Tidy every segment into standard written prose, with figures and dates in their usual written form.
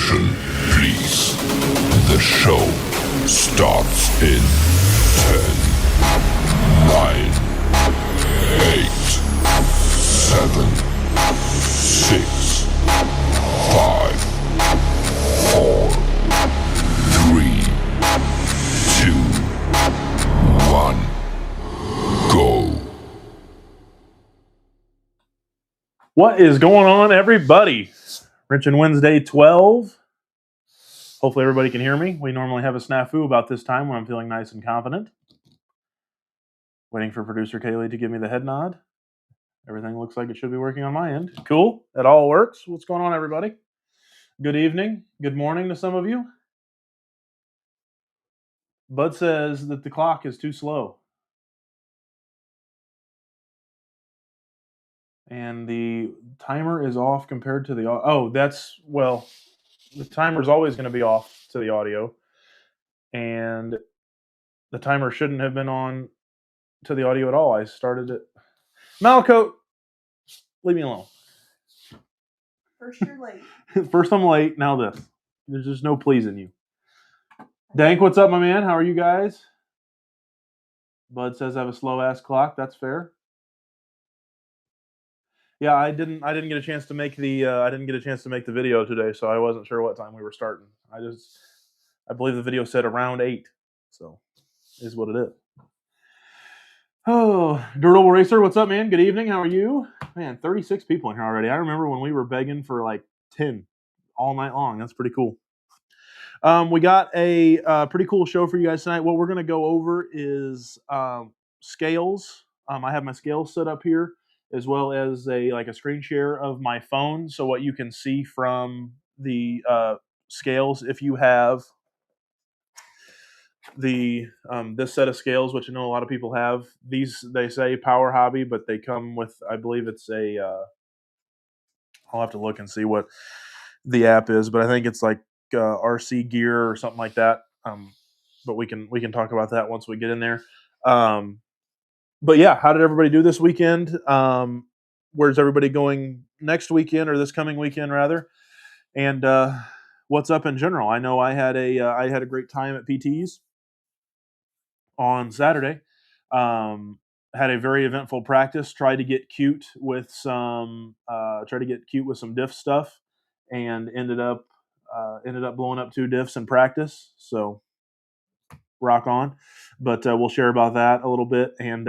Attention, please. The show starts in 10, 9, 8, 7, 6, 5, 4, 3, 2, 1, go. What is going on, everybody? Wrenchin Wednesday 12. Hopefully everybody can hear me. We normally have a snafu about this time when I'm feeling nice and confident. Waiting for producer Kaylee to give me the head nod. Everything looks like it should be working on my end. Cool. It all works. What's going on, everybody? Good evening. Good morning to some of you. Bud says that the clock is too slow. And the timer is off compared to the... Oh, that's... Well, the timer's always going to be off to the audio. And the timer shouldn't have been on to the audio at all. I started it. Malcoat, leave me alone. First you're late. First I'm late, now this. There's just no pleasing you. Dank, what's up, my man? How are you guys? Bud says I have a slow ass clock. That's fair. Yeah, I didn't get a chance to make the video today, so I wasn't sure what time we were starting. I believe the video said around 8, so is what it is. Oh, Dirtable Racer, what's up, man? Good evening. How are you? Man, 36 people in here already. I remember when we were begging for like 10 all night long. That's pretty cool. We got a pretty cool show for you guys tonight. What we're going to go over is scales. I have my scales set up here, as well as a screen share of my phone. So what you can see from the scales, if you have the this set of scales, which I know a lot of people have. These, they say Power Hobby, but they come with, I believe it's a I'll have to look and see what the app is, but I think it's like RC Gear or something like that. But we can talk about that once we get in there. But yeah, how did everybody do this weekend? Where's everybody going next weekend, or this coming weekend rather? And what's up in general? I know I had a great time at PT's on Saturday. Had a very eventful practice. Tried to get cute with some diff stuff, and ended up blowing up 2 diffs in practice. So rock on. But we'll share about that a little bit, and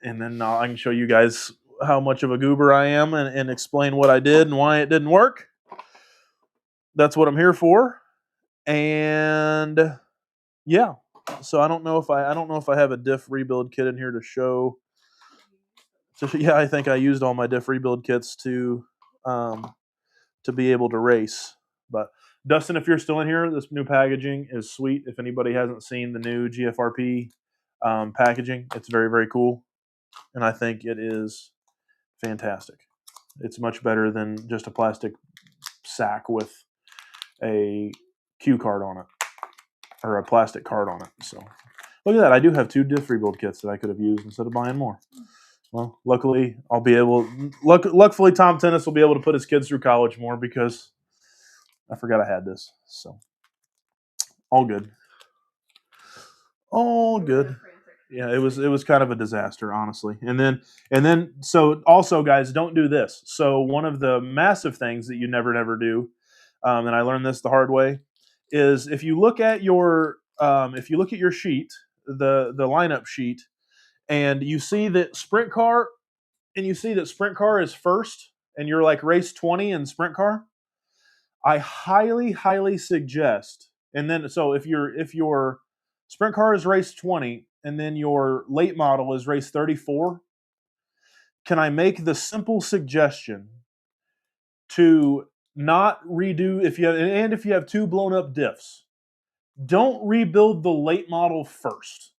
then I can show you guys how much of a goober I am, and explain what I did and why it didn't work. That's what I'm here for. And yeah. So I don't know if I have a diff rebuild kit in here to show. So yeah, I think I used all my diff rebuild kits to be able to race. But Dustin, if you're still in here, this new packaging is sweet. If anybody hasn't seen the new GFRP packaging, it's very, very cool, and I think it is fantastic. It's much better than just a plastic sack with a cue card on it, or a plastic card on it. So look at that. I do have 2 diff rebuild kits that I could have used instead of buying more. Well, luckily luckily Tom Tennis will be able to put his kids through college more, because I forgot I had this. So all good. All good. Yeah, it was kind of a disaster, honestly. And then so also, guys, don't do this. So one of the massive things that you never do, and I learned this the hard way, is if you look at your sheet, the lineup sheet, and you see that sprint car is first, and you're like race 20 in sprint car, I highly suggest. And then so if your sprint car is race 20 and then your late model is race 34, can I make the simple suggestion to not redo if you have 2 blown up diffs, don't rebuild the late model first.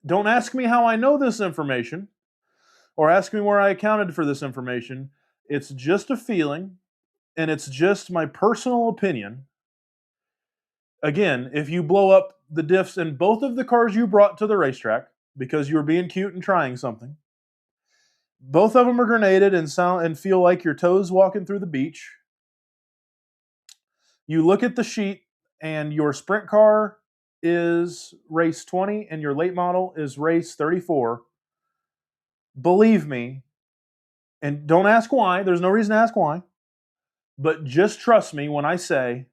Don't ask me how I know this information, or ask me where I accounted for this information. It's just a feeling, and it's just my personal opinion. Again, if you blow up the diffs in both of the cars you brought to the racetrack because you were being cute and trying something, Both of them are grenaded and feel like your toes walking through the beach. You look at the sheet, and your sprint car is race 20, and your late model is race 34. Believe me, and don't ask why. There's no reason to ask why. But just trust me when I say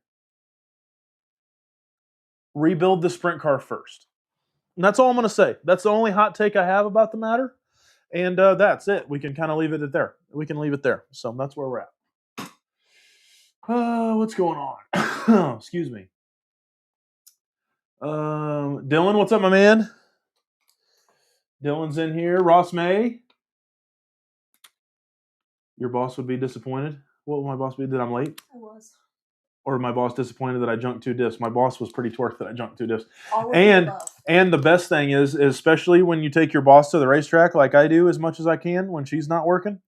rebuild the sprint car first. And that's all I'm going to say. That's the only hot take I have about the matter. And that's it. We can kind of leave it at there. We can leave it there. So that's where we're at. What's going on? Excuse me. Dylan, what's up, my man? Dylan's in here. Ross May. Your boss would be disappointed. What would my boss be? That I'm late? I was. Or my boss disappointed that I junked 2 diffs? My boss was pretty torqued that I junked 2 diffs. All of the above. And the best thing is, especially when you take your boss to the racetrack like I do as much as I can when she's not working,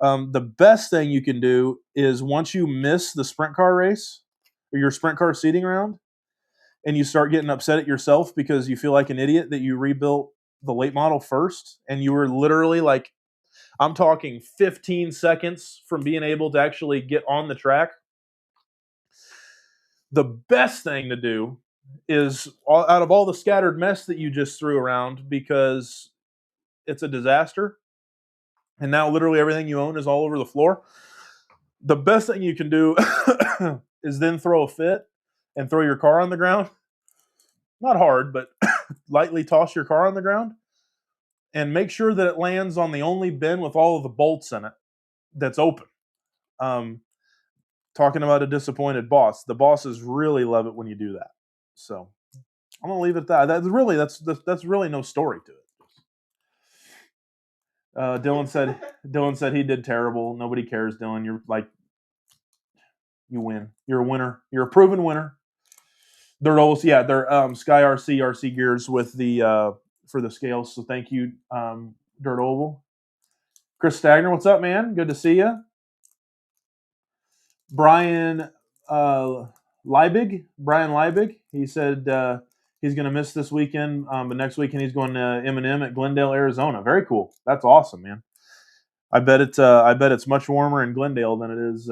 the best thing you can do is once you miss the sprint car race or your sprint car seating round and you start getting upset at yourself because you feel like an idiot that you rebuilt the late model first and you were literally like, I'm talking 15 seconds from being able to actually get on the track. The best thing to do is, out of all the scattered mess that you just threw around because it's a disaster, and now literally everything you own is all over the floor, the best thing you can do is then throw a fit and throw your car on the ground. Not hard, but lightly toss your car on the ground and make sure that it lands on the only bin with all of the bolts in it that's open. Talking about a disappointed boss, the bosses really love it when you do that. So I'm gonna leave it at that. That's really no story to it. Dylan said he did terrible. Nobody cares, Dylan. You're like, you win. You're a winner. You're a proven winner. They're Sky RC gears with the for the scales. So thank you, Dirt Oval. Chris Stagner, what's up, man? Good to see you. Brian Liebig. He said he's going to miss this weekend, but next weekend he's going to M&M at Glendale, Arizona. Very cool. That's awesome, man. I bet it's much warmer in Glendale than it is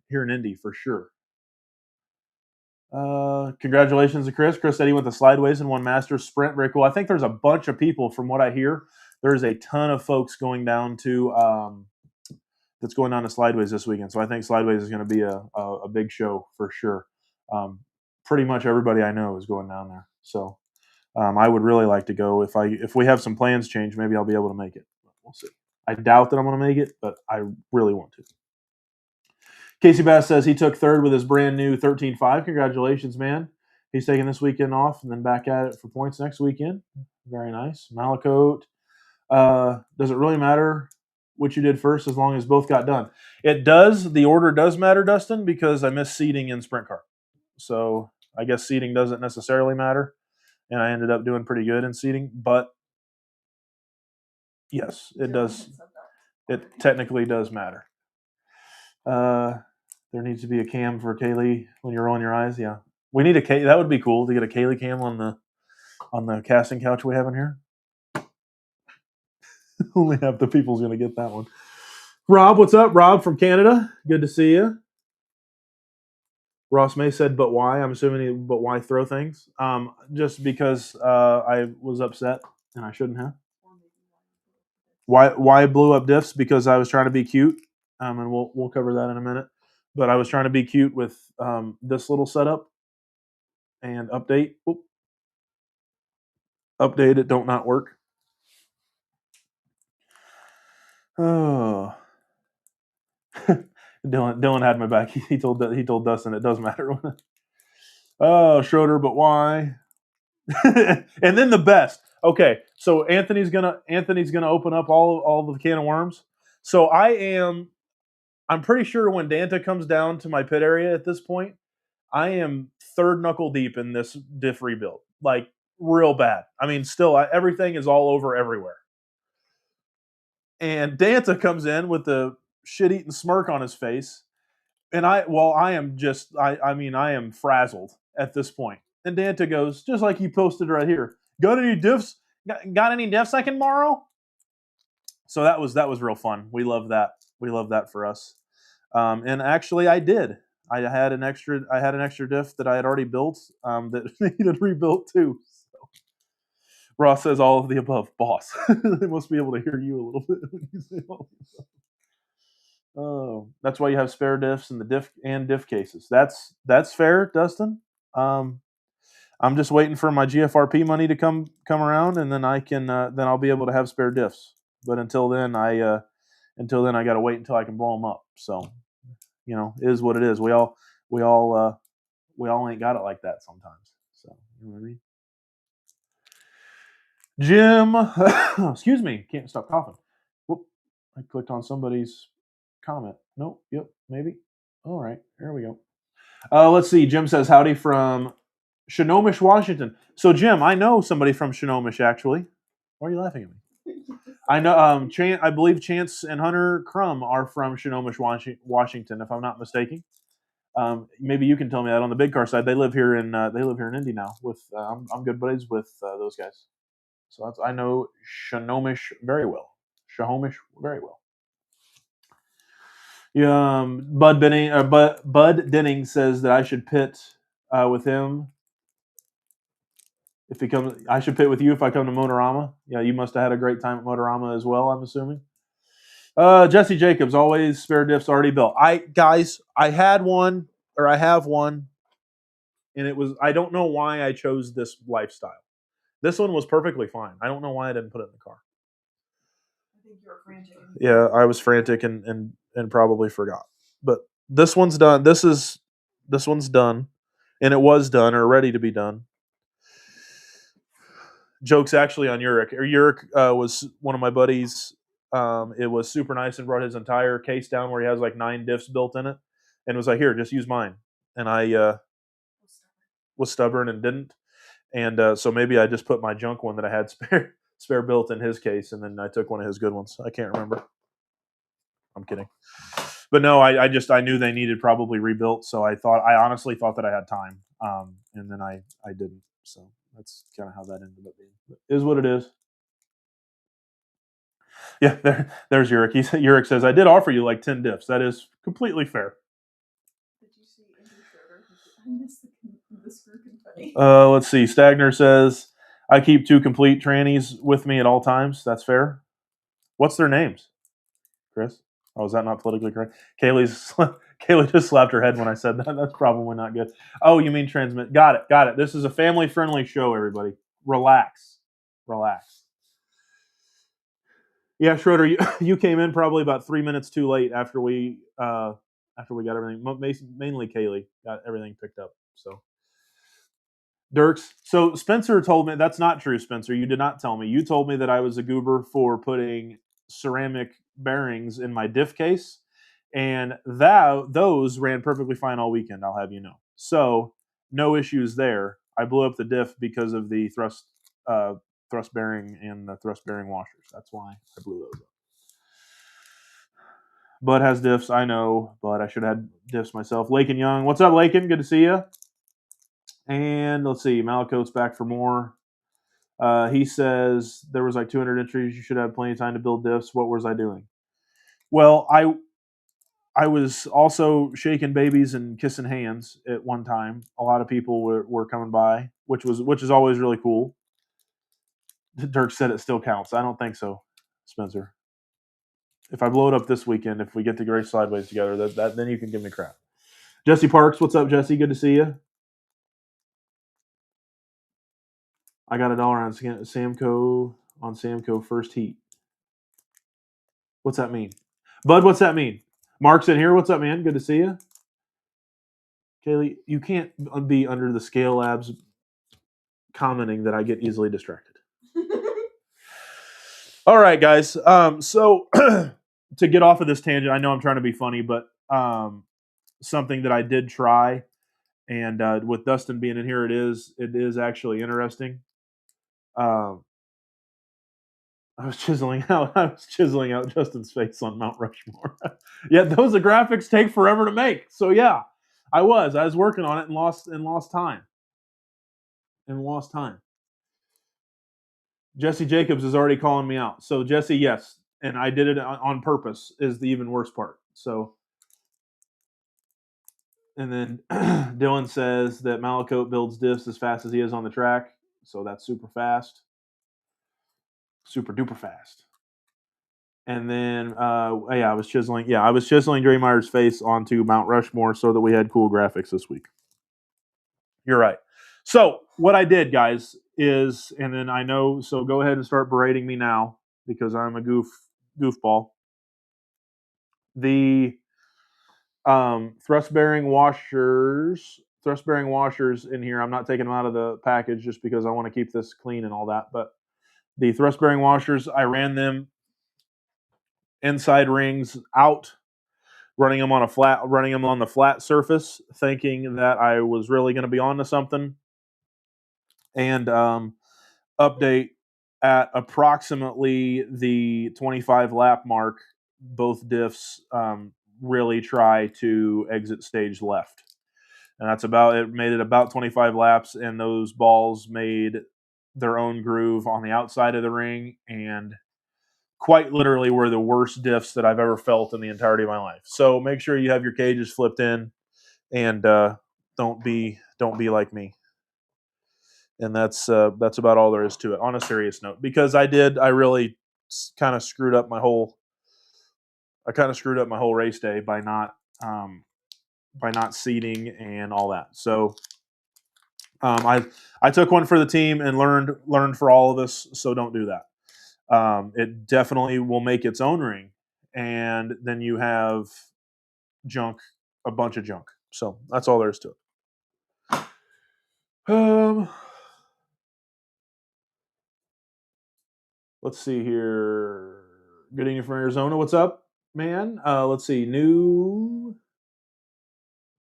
here in Indy for sure. Congratulations to Chris. Chris said he went to Slideways and won Masters Sprint. Very cool. I think there's a bunch of people, from what I hear. There's a ton of folks going down to that's going on to Slideways this weekend. So I think Slideways is going to be a big show for sure. Pretty much everybody I know is going down there. So I would really like to go. If we have some plans change, maybe I'll be able to make it. We'll see. I doubt that I'm going to make it, but I really want to. Casey Bass says he took third with his brand new 13.5. Congratulations, man. He's taking this weekend off and then back at it for points next weekend. Very nice. Malakote. Does it really matter what you did first as long as both got done? It does. The order does matter, Dustin, because I missed seating in sprint car. So I guess seating doesn't necessarily matter. And I ended up doing pretty good in seating. But yes, it does. It technically does matter. There needs to be a cam for Kaylee when you're rolling your eyes. Yeah. We need a that would be cool to get a Kaylee cam on the casting couch we have in here. Only half the people's going to get that one. Rob, what's up? Rob from Canada. Good to see you. Ross May said, but why? I'm assuming but why throw things? Just because I was upset and I shouldn't have. Why blew up diffs? Because I was trying to be cute. And we'll cover that in a minute. But I was trying to be cute with this little setup and update. Update it, don't not work. Oh, Dylan had my back. He told Dustin it does matter. Oh, Schroeder, but why? And then the best. Okay, so Anthony's gonna open up all the can of worms. So I'm pretty sure when Danta comes down to my pit area at this point, I am third knuckle deep in this diff rebuild, like real bad. I mean, still everything is all over everywhere. And Danta comes in with the shit-eating smirk on his face, and I am frazzled at this point. And Danta goes, just like he posted right here, got any diffs? Got any diffs I can borrow? So that was real fun. We love that. We love that for us. And actually, I did. I had an extra diff that I had already built that needed rebuilt too. So. Ross says all of the above, boss. They must be able to hear you a little bit when you say all the above. Oh, that's why you have spare diffs and the diff cases. That's fair, Dustin. I'm just waiting for my GFRP money to come around, and then I can then I'll be able to have spare diffs. But until then, I got to wait until I can blow them up. So, it is what it is. We all ain't got it like that sometimes. So, you know what I mean? Jim, excuse me, can't stop coughing. Whoop, I clicked on somebody's comment. Nope, yep, maybe. All right, here we go. Let's see. Jim says howdy from Snohomish, Washington. So, Jim, I know somebody from Snohomish, actually. Why are you laughing at me? I know. I believe Chance and Hunter Crum are from Snohomish, Washington, if I'm not mistaken. Maybe you can tell me that on the big car side. They live here in Indy now. With I'm good buddies with those guys. So I know Snohomish very well. Snohomish very well. Yeah, Bud Denning says that I should pit with him if he comes. I should pit with you if I come to Motorama. Yeah, you must have had a great time at Motorama as well, I'm assuming. Jesse Jacobs, always spare diffs already built. I have one, and it was. I don't know why I chose this lifestyle. This one was perfectly fine. I don't know why I didn't put it in the car. I think you were frantic. Yeah, I was frantic and probably forgot. But this one's done. This one's done, and it was done or ready to be done. Jokes actually on Uric. Uric was one of my buddies. It was super nice and brought his entire case down where he has like 9 diffs built in it, and was like, "Here, just use mine." And I was stubborn and didn't, and so maybe I just put my junk one that I had spare built in his case, and then I took one of his good ones. I can't remember. I'm kidding. But no, I knew they needed probably rebuilt, so I honestly thought that I had time, and then I didn't. So that's kind of how that ended up being. But it is what it is. Yeah, there's Uric. Uric says, I did offer you like 10 diffs. That is completely fair. Did you see Andrew Schroeder? I missed the screw confetti. Let's see. Stagner says, I keep 2 complete trannies with me at all times. That's fair. What's their names, Chris? Oh, is that not politically correct? Kaylee just slapped her head when I said that. That's probably not good. Oh, you mean transmit. Got it. This is a family-friendly show, everybody. Relax. Yeah, Schroeder, you came in probably about 3 minutes too late after we got everything. Mainly Kaylee got everything picked up. So, Dirks. So Spencer told me that's not true. Spencer, you did not tell me. You told me that I was a goober for putting ceramic bearings in my diff case, and those ran perfectly fine all weekend. I'll have you know. So no issues there. I blew up the diff because of the thrust bearing and the thrust bearing washers. That's why I blew those up. Bud has diffs, I know, but I should have had diffs myself. Lakin Young, what's up, Lakin? Good to see you. And let's see, Malakote's back for more. He says there was like 200 entries. You should have plenty of time to build diffs. What was I doing? Well, I was also shaking babies and kissing hands at one time. A lot of people were coming by, which is always really cool. Dirk said it still counts. I don't think so, Spencer. If I blow it up this weekend, if we get to race sideways together, then you can give me crap. Jesse Parks, what's up, Jesse? Good to see you. I got $1 on Samco first heat. What's that mean? Bud, what's that mean? Mark's in here. What's up, man? Good to see you. Kaylee, you can't be under the Scale Labs commenting that I get easily distracted. All right, guys. So to get off of this tangent, I know I'm trying to be funny, but something that I did try, and with Dustin being in here, it is actually interesting. I was chiseling out Justin's face on Mount Rushmore. Yeah, those graphics take forever to make. So yeah, I was working on it and lost time. Jesse Jacobs is already calling me out. So Jesse, yes, and I did it on purpose. Is the even worse part. So, and then Dylan says that Malakote builds diffs as fast as he is on the track, so that's super fast, super duper fast. And then, I was chiseling Draymeyer's face onto Mount Rushmore so that we had cool graphics this week. You're right. So what I did, guys, is, and then I know, so go ahead and start berating me now because I'm a goofball. The thrust bearing washers in here, I'm not taking them out of the package just because I want to keep this clean and all that. But the thrust bearing washers, I ran them inside rings out, running them on the flat surface, thinking that I was really going to be onto something. And update at approximately the 25 lap mark, both diffs really try to exit stage left. And it made it about 25 laps, and those balls made their own groove on the outside of the ring and quite literally were the worst diffs that I've ever felt in the entirety of my life. So make sure you have your cages flipped in, and don't be like me. And that's about all there is to it. On a serious note, because I really kind of screwed up my whole race day by not seating and all that. So I took one for the team and learned for all of us. So don't do that. It definitely will make its own ring, and then you have a bunch of junk. So that's all there is to it. Let's see here. Good evening from Arizona. What's up, man? Let's see. New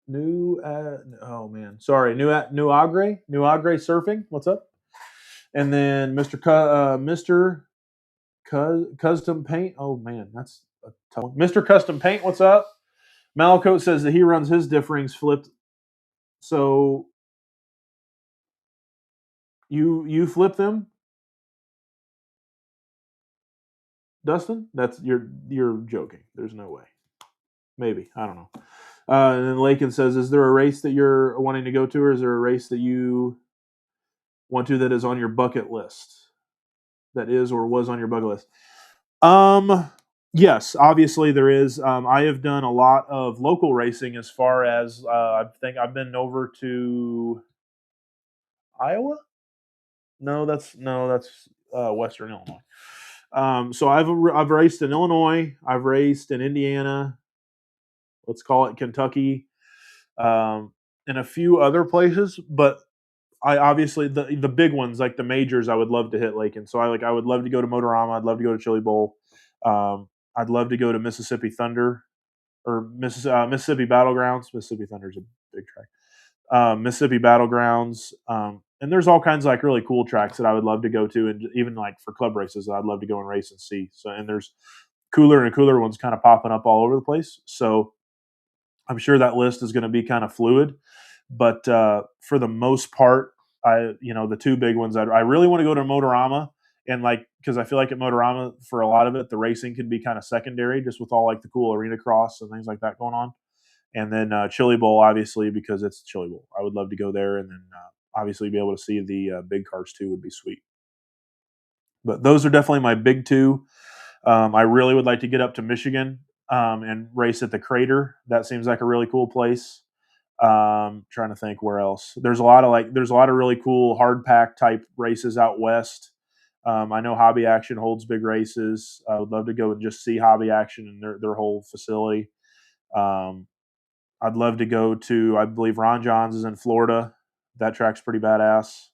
oh man, sorry. New Agre Surfing. What's up? And then Mr. Custom Paint. Oh man, that's a tough one. Mr. Custom Paint. What's up? Malakote says that he runs his diff rings flipped. So you flip them, Dustin? That's you're joking. There's no way. Maybe, I don't know. And then Lakin says, "Is there a race that you're wanting to go to, or is there a race that you want to that is on your bucket list? That is or was on your bucket list?" Yes, obviously there is. I have done a lot of local racing as far as I think I've been over to Iowa. No, that's Western Illinois. So I've raced in Illinois. I've raced in Indiana. Let's call it Kentucky, and a few other places. But I obviously the big ones like the majors I would love to hit Lakin. So I would love to go to Motorama. I'd love to go to Chili Bowl. I'd love to go to Mississippi Thunder or Mississippi Battlegrounds. Mississippi Thunder's a big track. Mississippi Battlegrounds. And there's all kinds of like really cool tracks that I would love to go to, and even like for club races that I'd love to go and race and see. So, and there's cooler and cooler ones kind of popping up all over the place. So I'm sure that list is going to be kind of fluid, but for the most part, the two big ones, I really want to go to Motorama, and because I feel like at Motorama for a lot of it, the racing can be kind of secondary, just with all like the cool arena cross and things like that going on. And then Chili Bowl, obviously, because it's Chili Bowl. I would love to go there, and then obviously be able to see the big cars too would be sweet. But those are definitely my big two. I really would like to get up to Michigan and race at the Crater. That seems like a really cool place. Trying to think where else. There's a lot of really cool hard pack type races out west. I know Hobby Action holds big races. I would love to go and just see Hobby Action and their whole facility. I'd love to go to, I believe Ron Johns is in Florida. That track's pretty badass.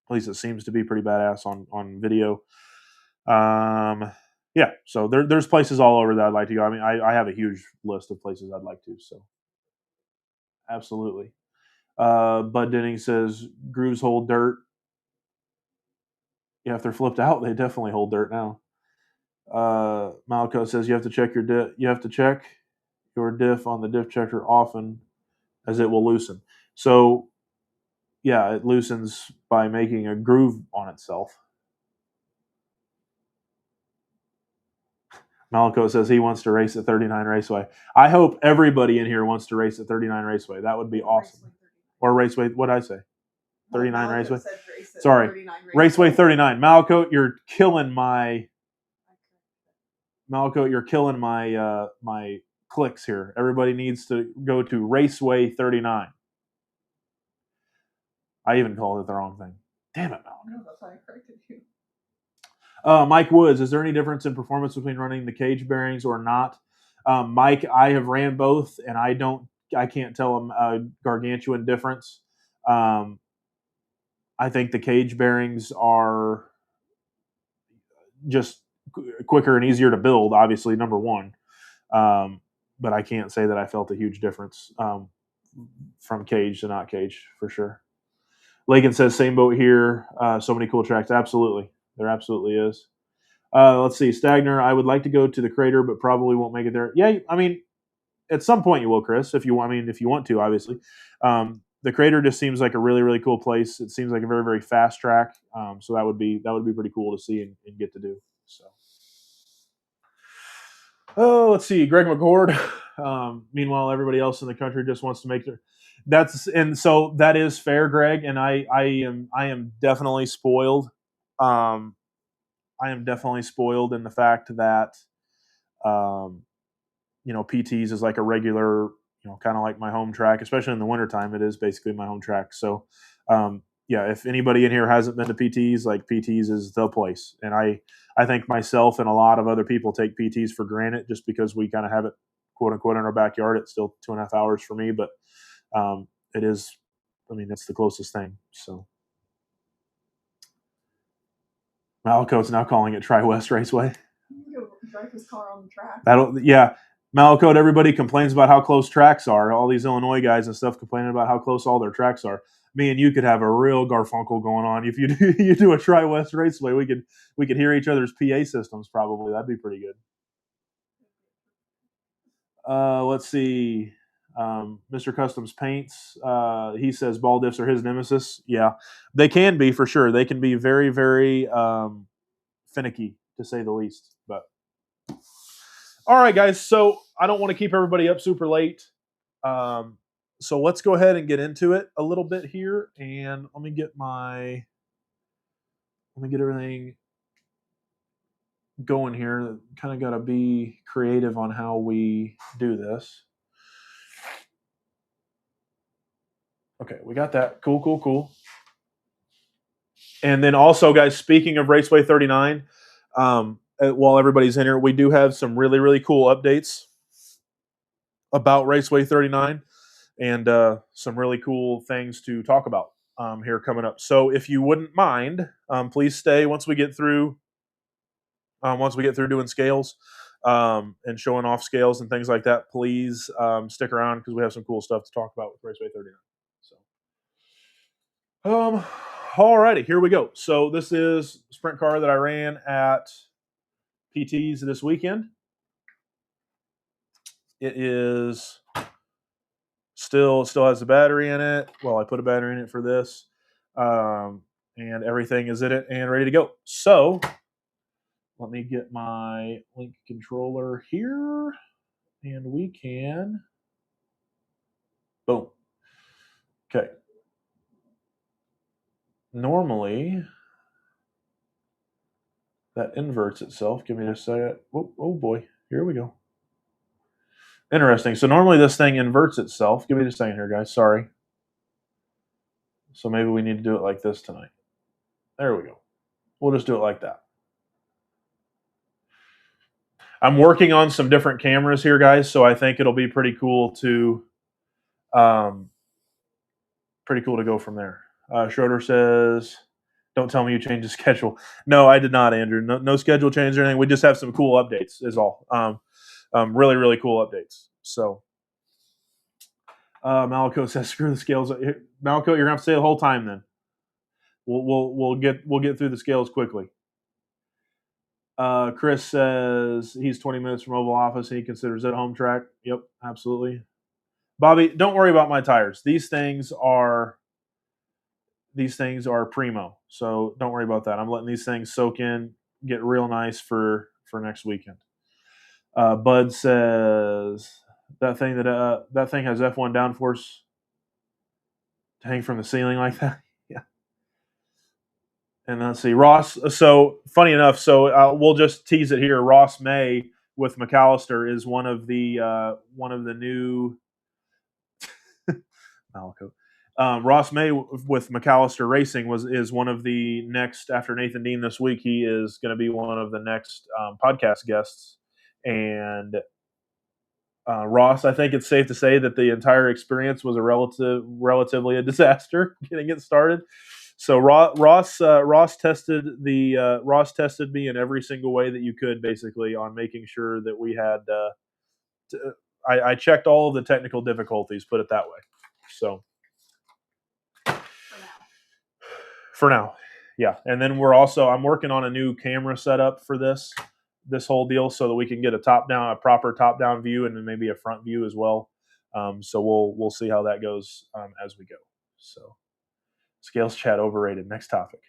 At least it seems to be pretty badass on video. Yeah, so there's places all over that I'd like to go. I mean, I have a huge list of places I'd like to, so absolutely. Bud Denning says grooves hold dirt. Yeah, if they're flipped out, they definitely hold dirt now. Malco says you have to check your diff on the diff checker often, as it will loosen. So, yeah, it loosens by making a groove on itself. Malaco says he wants to race at 39 Raceway. I hope everybody in here wants to race at 39 Raceway. That would be awesome. Or Raceway, what did I say? 39 Raceway? Sorry. Raceway 39. Malaco, you're killing my my clicks here. Everybody needs to go to Raceway 39. I even called it the wrong thing. Damn it, Malaco. No, that's why I corrected you. Mike Woods, is there any difference in performance between running the cage bearings or not? Mike, I have ran both, and I can't tell a gargantuan difference. I think the cage bearings are just quicker and easier to build, obviously, number one. But I can't say that I felt a huge difference from cage to not cage, for sure. Lakin says, same boat here. So many cool tracks. Absolutely. There absolutely is. Let's see. Stagner, I would like to go to the crater, but probably won't make it there. Yeah, I mean, at some point you will, Chris, if you want to, obviously. The crater just seems like a really, really cool place. It seems like a very, very fast track. So that would be pretty cool to see and get to do. So. Oh, let's see. Greg McCord. Meanwhile, everybody else in the country just wants to make their. So that is fair, Greg, and I am definitely spoiled. I am definitely spoiled in the fact that, PTs is like a regular, kind of like my home track, especially in the wintertime. It is basically my home track. So, yeah, if anybody in here hasn't been to PTs, like PTs is the place. And I think myself and a lot of other people take PTs for granted just because we kind of have it, quote unquote, in our backyard. It's still 2.5 hours for me, but it is, it's the closest thing. So. Malaco's now calling it Tri-West Raceway. Go drive his car on the track. Malaco, everybody complains about how close tracks are. All these Illinois guys and stuff complaining about how close all their tracks are. Me and you could have a real Garfunkel going on. If you do a Tri-West Raceway, we could hear each other's PA systems probably. That'd be pretty good. Let's see. Mr. Customs Paints, he says ball diffs are his nemesis. Yeah, they can be for sure. They can be very, very finicky, to say the least. But all right, guys. So I don't want to keep everybody up super late. So let's go ahead and get into it a little bit here, and let me get everything going here. Kind of got to be creative on how we do this. Okay, we got that. Cool. And then also, guys, speaking of Raceway 39, while everybody's in here, we do have some really, really cool updates about Raceway 39 and some really cool things to talk about here coming up. So if you wouldn't mind, please stay once we get through doing scales and showing off scales and things like that. Please stick around because we have some cool stuff to talk about with Raceway 39. So, alrighty, here we go. So this is a sprint car that I ran at PTs this weekend. It is still has a battery in it. Well, I put a battery in it for this, and everything is in it and ready to go. So let me get my link controller here, and we can. Boom. Okay. Normally, that inverts itself. Give me a second. Oh boy. Here we go. Interesting. So normally this thing inverts itself. Give me just a second here, guys. Sorry. So maybe we need to do it like this tonight. There we go. We'll just do it like that. I'm working on some different cameras here, guys, so I think it'll be pretty cool to go from there. Schroeder says, don't tell me you changed the schedule. No, I did not, Andrew. No schedule change or anything. We just have some cool updates is all. Really, really cool updates. So Malaco says, screw the scales. Malaco, you're going to have to stay the whole time then. We'll get through the scales quickly. Chris says he's 20 minutes from Oval Office and he considers it a home track. Yep, absolutely. Bobby, don't worry about my tires. These things are primo, so don't worry about that. I'm letting these things soak in, get real nice for next weekend. Bud says that thing has F1 downforce to hang from the ceiling like that. Yeah. And let's see, Ross. So funny enough, we'll just tease it here. Ross May with McAllister is one of the new Malaco. Ross May with McAllister Racing is one of the next after Nathan Dean this week. He is going to be one of the next podcast guests, and Ross, I think it's safe to say that the entire experience was relatively a disaster getting it started. So Ross tested me in every single way that you could, basically, on making sure that we had. I checked all of the technical difficulties, put it that way. So for now, yeah. And then I'm working on a new camera setup for this whole deal, so that we can get a proper top down view, and then maybe a front view as well. So we'll see how that goes as we go. So scales chat overrated. Next topic.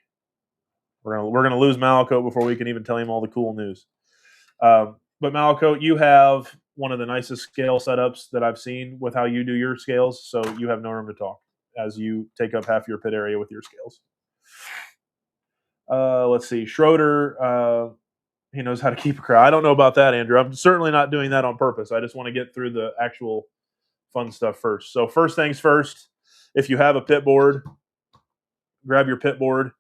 We're gonna lose Malaco before we can even tell him all the cool news. But Malaco, you have one of the nicest scale setups that I've seen with how you do your scales. So you have no room to talk as you take up half your pit area with your scales. Let's see, Schroeder. He knows how to keep a crowd. I don't know about that, Andrew. I'm certainly not doing that on purpose. I just want to get through the actual fun stuff first. So first things first, if you have a pit board, grab your pit board.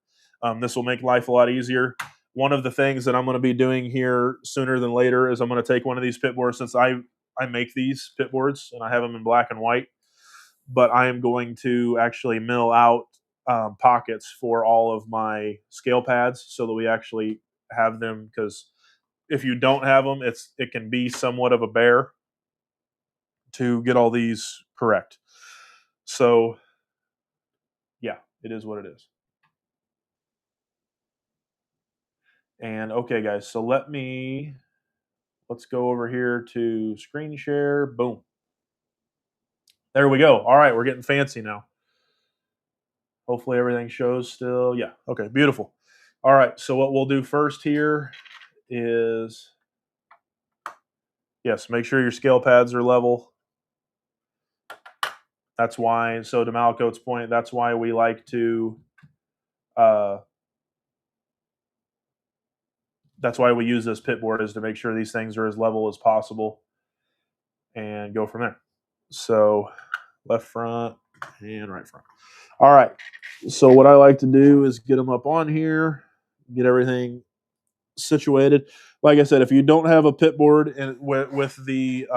This will make life a lot easier. One of the things that I'm going to be doing here sooner than later is I'm going to take one of these pit boards, since I make these pit boards and I have them in black and white, but I am going to actually mill out pockets for all of my scale pads so that we actually have them, because if you don't have them, it can be somewhat of a bear to get all these correct. So yeah, it is what it is. And okay, guys, so let's go over here to screen share. Boom. There we go. All right, we're getting fancy now. Hopefully everything shows still. Yeah, okay, beautiful. All right, so what we'll do first here is, yes, make sure your scale pads are level. That's why, so to Malacote's point, that's why we like to, that's why we use this pit board, is to make sure these things are as level as possible and go from there. So left front and right front. All right, so what I like to do is get them up on here, get everything situated. Like I said, if you don't have a pit board and with the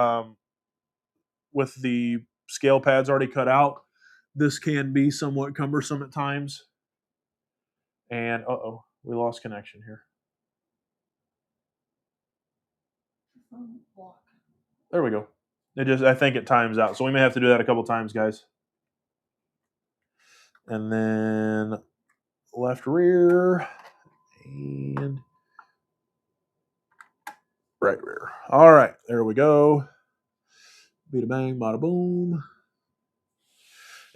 scale pads already cut out, this can be somewhat cumbersome at times. And we lost connection here. There we go. I think it times out, so we may have to do that a couple times, guys. And then left rear and right rear. All right, there we go. Bada bang, bada boom.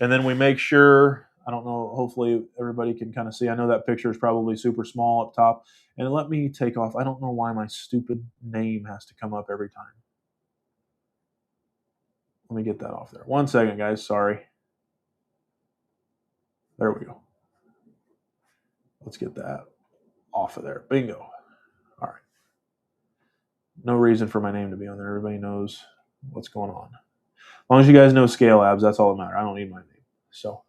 And then we make sure, I don't know, hopefully everybody can kind of see. I know that picture is probably super small up top. And let me take off. I don't know why my stupid name has to come up every time. Let me get that off there. 1 second, guys. Sorry. There we go. Let's get that off of there. Bingo. All right. No reason for my name to be on there. Everybody knows what's going on. As long as you guys know Scale Labs, that's all that matters. I don't need my name. So,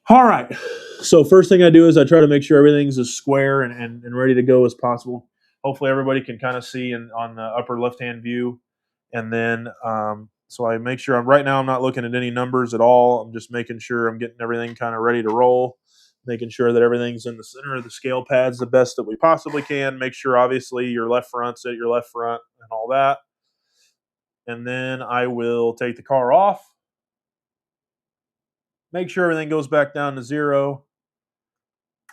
all right. So first thing I do is I try to make sure everything's as square and ready to go as possible. Hopefully everybody can kind of see on the upper left-hand view. And then, so I make sure right now I'm not looking at any numbers at all. I'm just making sure I'm getting everything kind of ready to roll, making sure that everything's in the center of the scale pads the best that we possibly can. Make sure, obviously, your left front's at your left front and all that. And then I will take the car off, make sure everything goes back down to 0,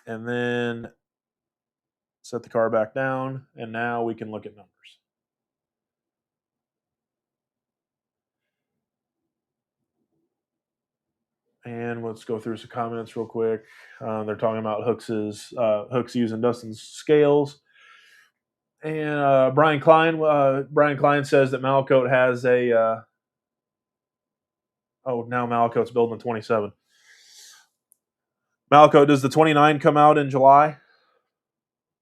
and then set the car back down, and now we can look at numbers. And let's go through some comments real quick. They're talking about Hooks using Dustin's scales. And Brian Klein says that Malakote has a. Now Malakote's building a 27. Malakote, does the 29 come out in July?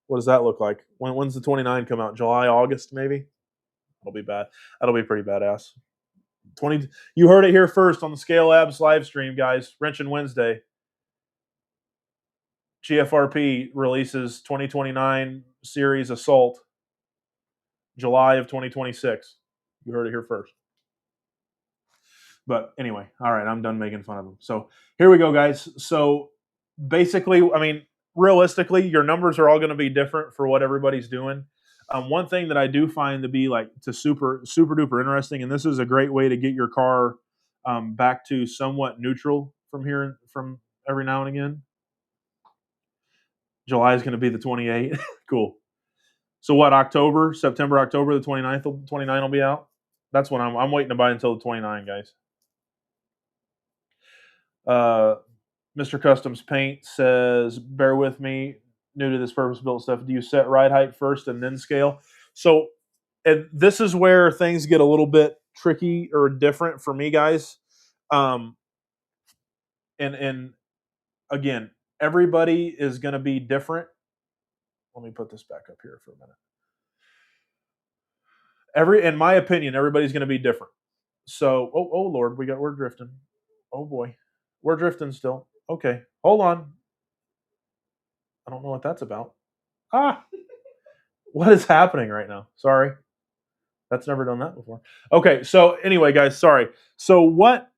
What does that look like? When's the 29 come out? July, August, maybe? That'll be bad. That'll be pretty badass. 20. You heard it here first on the Scale Labs live stream, guys. Wrenchin Wednesday. GFRP releases 2029 series Assault, July of 2026. You heard it here first. But anyway, all right, I'm done making fun of them. So here we go, guys. So basically, I mean, realistically, your numbers are all going to be different for what everybody's doing. One thing that I do find to be super duper interesting, and this is a great way to get your car back to somewhat neutral from every now and again. July is going to be the 28th. Cool. So what? September, October, the 29th, 29 will be out. That's when I'm waiting to buy until the 29, guys. Mr. Customs Paint says, bear with me, new to this purpose-built stuff. Do you set ride height first and then scale? So and this is where things get a little bit tricky or different for me, guys. And again, everybody is going to be different. Let me put this back up here for a minute. In my opinion, everybody's going to be different. So, oh Lord, we're drifting. Oh boy, we're drifting still. Okay, hold on. I don't know what that's about. What is happening right now? Sorry. That's never done that before. Okay, so anyway, guys, sorry. So what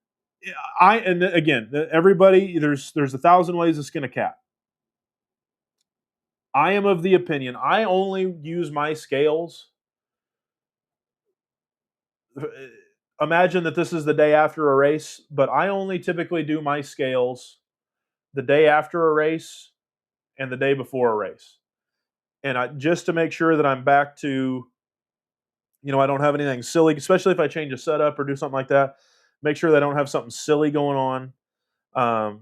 again, everybody, there's 1,000 ways to skin a cat. I am of the opinion, I only use my scales. Imagine that this is the day after a race, but I only typically do my scales the day after a race and the day before a race. And just to make sure that I'm back to, I don't have anything silly, especially if I change a setup or do something like that. Make sure that I don't have something silly going on.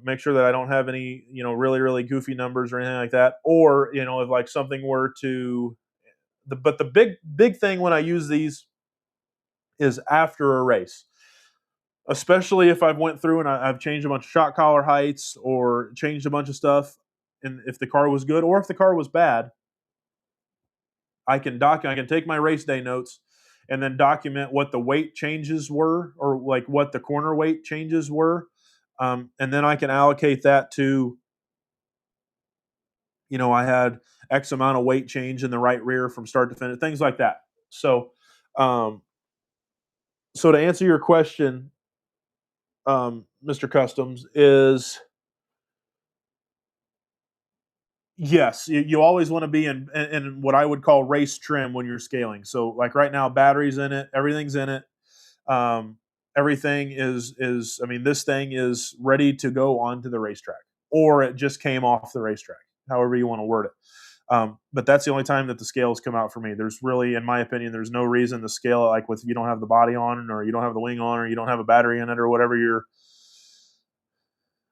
Make sure that I don't have any, really, really goofy numbers or anything like that. Or, if like something were to, but the big thing when I use these is after a race. Especially if I've went through and I've changed a bunch of shock collar heights or changed a bunch of stuff. And if the car was good or if the car was bad, I can take my race day notes and then document what the weight changes were or like what the corner weight changes were. And then I can allocate that to, I had X amount of weight change in the right rear from start to finish, things like that. So to answer your question, Mr. Customs, is yes, you always want to be in what I would call race trim when you're scaling. So like right now, batteries in it, everything's in it. Everything is this thing is ready to go onto the racetrack, or it just came off the racetrack, however you want to word it. But that's the only time that the scales come out for me. There's really, in my opinion, there's no reason to scale it like if you don't have the body on or you don't have the wing on or you don't have a battery in it or whatever, you're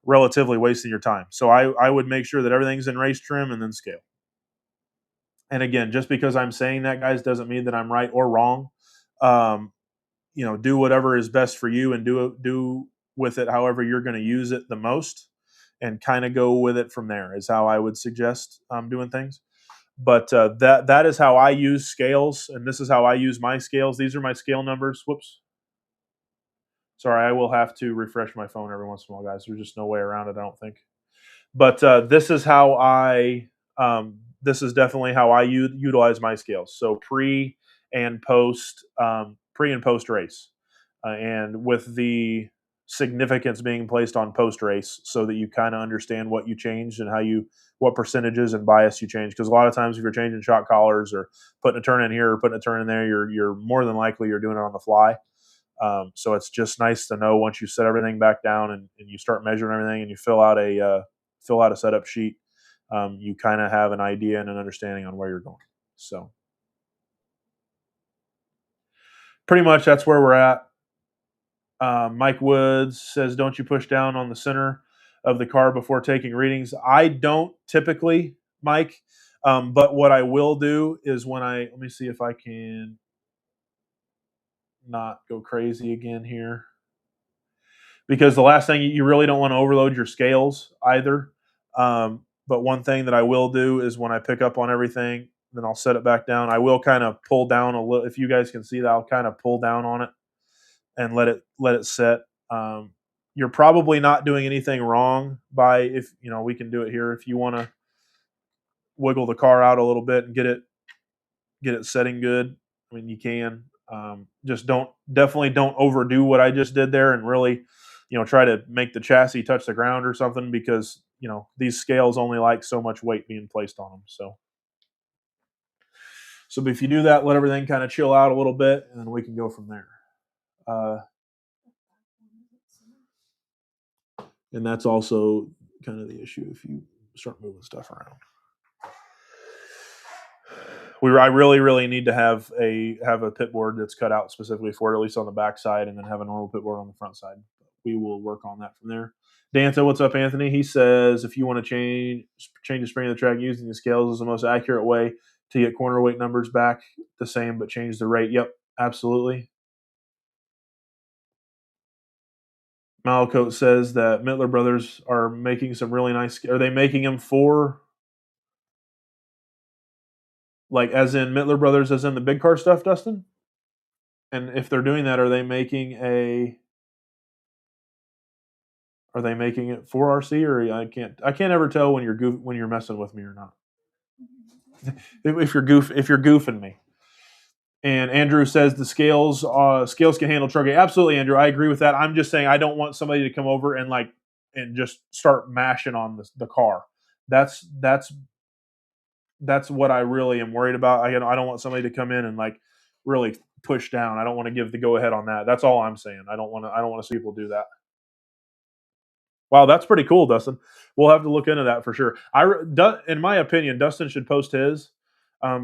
relatively wasting your time. So I would make sure that everything's in race trim and then scale. And again, just because I'm saying that, guys, doesn't mean that I'm right or wrong. Do whatever is best for you and do with it however you're going to use it the most, and kind of go with it from there is how I would suggest doing things. But that is how I use scales, and this is how I use my scales. These are my scale numbers. Whoops. Sorry, I will have to refresh my phone every once in a while, guys. There's just no way around it, I don't think. But this is how this is definitely how I utilize my scales. So pre and post race, and with the significance being placed on post race, so that you kind of understand what you changed and what percentages and bias you change. Because a lot of times, if you're changing shock collars or putting a turn in here or putting a turn in there, you're more than likely you're doing it on the fly. So it's just nice to know once you set everything back down and you start measuring everything and you fill out a setup sheet, you kind of have an idea and an understanding on where you're going. So pretty much that's where we're at. Mike Woods says, don't you push down on the center of the car before taking readings? I don't typically, Mike. But what I will do is let me see if I can not go crazy again here. Because the last thing, you really don't want to overload your scales either. But one thing that I will do is when I pick up on everything, then I'll set it back down. I will kind of pull down a little. If you guys can see that, I'll kind of pull down on it and let it set. You're probably not doing anything wrong by if we can do it here. If you want to wiggle the car out a little bit and get it setting good, I mean you can. Just definitely don't overdo what I just did there and really, try to make the chassis touch the ground or something because these scales only like so much weight being placed on them. So if you do that, let everything kind of chill out a little bit, and then we can go from there. And that's also kind of the issue if you start moving stuff around. I really need to have a pit board that's cut out specifically for it, at least on the back side, and then have a normal pit board on the front side. We will work on that from there. Danta, what's up, Anthony? He says if you want to change the spring of the track using the scales is the most accurate way to get corner weight numbers back the same, but change the rate. Yep, absolutely. Malakote says that Mittler Brothers are making some really nice. Are they making them for? Like as in Mittler Brothers, as in the big car stuff, Dustin? And if they're doing that, are they making it for RC or I can't ever tell when you're messing with me or not. if you're goofing me. And Andrew says the scales can handle trucking. Absolutely, Andrew. I agree with that. I'm just saying I don't want somebody to come over and just start mashing on the car. That's what I really am worried about. I don't want somebody to come in and really push down. I don't want to give the go ahead on that. That's all I'm saying. I don't want to see people do that. Wow, that's pretty cool, Dustin. We'll have to look into that for sure. In my opinion, Dustin should post his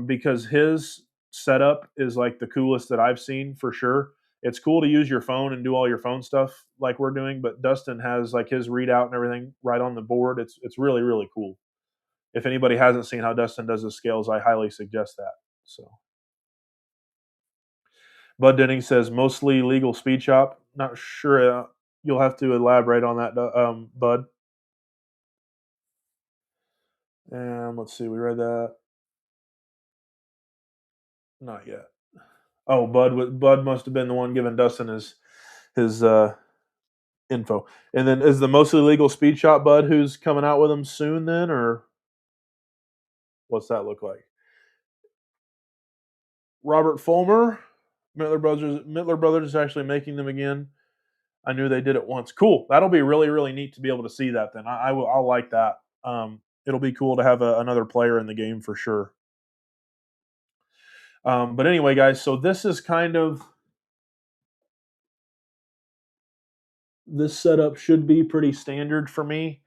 because his setup is like the coolest that I've seen for sure. It's cool to use your phone and do all your phone stuff like we're doing, but Dustin has like his readout and everything right on the board. It's really, really cool. If anybody hasn't seen how Dustin does his scales, I highly suggest that. So, Bud Denning says mostly legal speed shop. Not sure. You'll have to elaborate on that, Bud. And let's see, we read that. Not yet. Oh, Bud must have been the one giving Dustin his info. And then is the mostly legal speed shop Bud who's coming out with them soon then, or what's that look like? Robert Fulmer, Mittler Brothers is actually making them again. I knew they did it once. Cool. That'll be really, really neat to be able to see that. Then I'll like that. It'll be cool to have another player in the game for sure. But anyway, guys, so this setup should be pretty standard for me.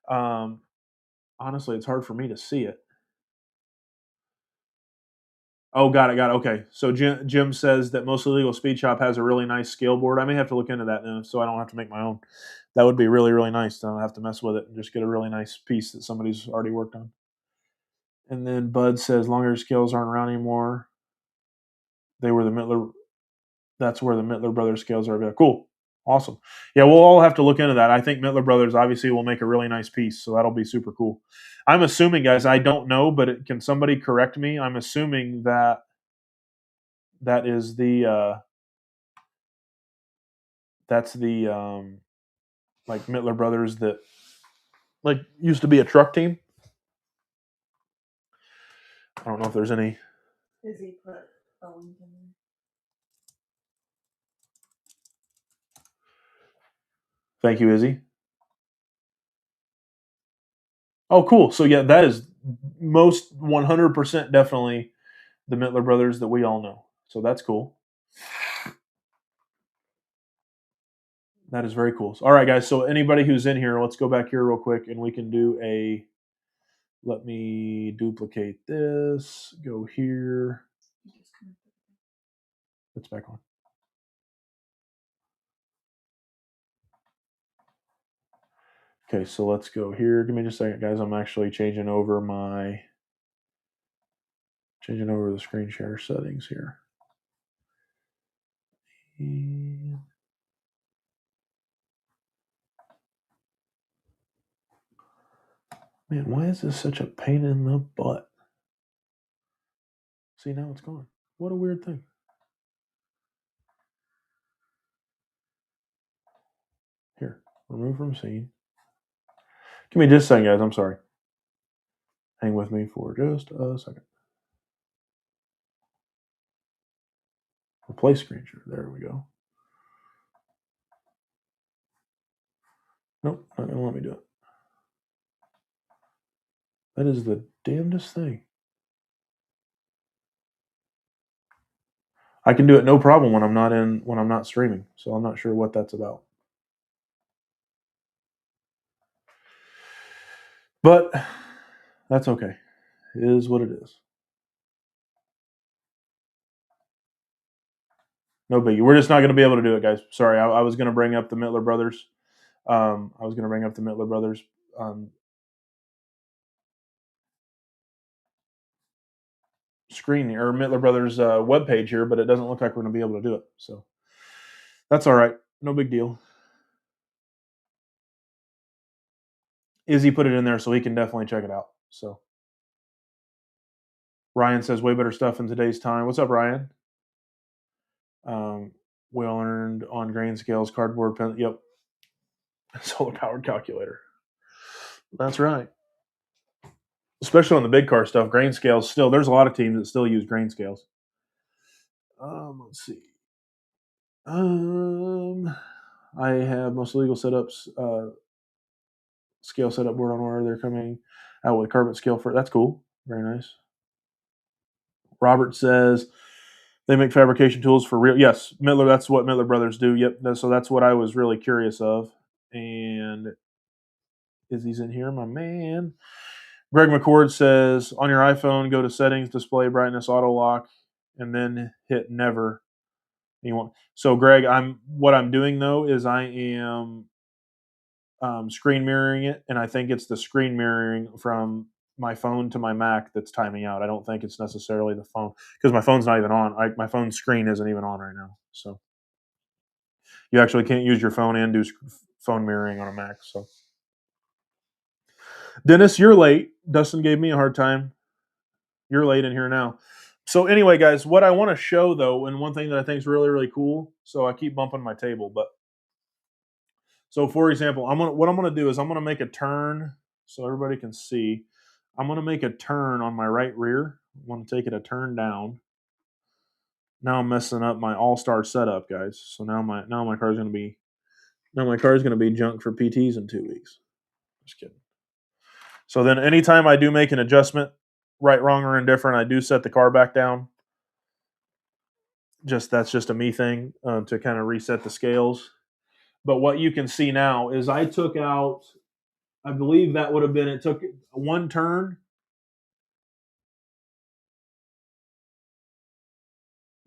Honestly, it's hard for me to see it. Oh, got it. Okay. So Jim says that Mostly Legal Speed Shop has a really nice scale board. I may have to look into that now, so I don't have to make my own. That would be really, really nice. I don't have to mess with it and just get a really nice piece that somebody's already worked on. And then Bud says longer scales aren't around anymore. They were the Mittler. That's where the Mittler Brothers scales are. Cool. Awesome. Yeah, we'll all have to look into that. I think Mittler Brothers obviously will make a really nice piece, so that'll be super cool. I'm assuming, guys, I don't know, but can somebody correct me? I'm assuming that is the that's the like Mittler Brothers that like used to be a truck team. I don't know if there's any. Izzy put a link in there. Thank you, Izzy. Oh, cool. So yeah, that is most 100% definitely the Mittler Brothers that we all know. So that's cool. That is very cool. All right, guys. So anybody who's in here, let's go back here real quick, and we can do a. Let me duplicate this. Go here. It's back on. Okay, so let's go here. Give me just a second, guys. I'm actually changing over my Changing over the screen share settings here. And man, why is this such a pain in the butt? See, now it's gone. What a weird thing. Here, remove from scene. Give me just a second, guys. I'm sorry. Hang with me for just a second. Replace screen share. There we go. Nope, not going to let me do it. That is the damnedest thing. I can do it no problem when I'm not streaming, so I'm not sure what that's about. But that's okay. It is what it is. No biggie. We're just not going to be able to do it, guys. Sorry, I was going to bring up the Mittler brothers. Screen or Mittler Brothers webpage here, but it doesn't look like we're going to be able to do it. So that's all right. No big deal. Izzy put it in there, so he can definitely check it out. So Ryan says way better stuff in today's time. What's up, Ryan? Well earned on grain scales, cardboard pen. Yep. Solar powered calculator. That's right. Especially on the big car stuff, grain scales still. There's a lot of teams that still use grain scales. Let's see. I have most legal setups. Scale setup board on order. They're coming out with carbon scale for. That's cool. Very nice. Robert says they make fabrication tools for real. Yes, Mittler. That's what Mittler Brothers do. Yep. So that's what I was really curious of. And Izzy's in here, my man. Greg McCord says on your iPhone, go to settings, display brightness, auto lock, and then hit never. So Greg, what I'm doing though is I am screen mirroring it, and I think it's the screen mirroring from my phone to my Mac that's timing out. I don't think it's necessarily the phone because my phone's not even on. My phone's screen isn't even on right now. So you actually can't use your phone and do phone mirroring on a Mac. So Dennis, you're late. Dustin gave me a hard time. You're late in here now. So anyway, guys, what I want to show though, and one thing that I think is really, really cool. So I keep bumping my table, but so for example, what I'm gonna do is I'm gonna make a turn so everybody can see. I'm gonna make a turn on my right rear. I'm gonna take it a turn down. Now I'm messing up my all-star setup, guys. So now my car's gonna be junk for PTs in 2 weeks. Just kidding. So then anytime I do make an adjustment, right, wrong, or indifferent, I do set the car back down. That's just a me thing to kind of reset the scales. But what you can see now is I took out, I believe that would have been, it took one turn,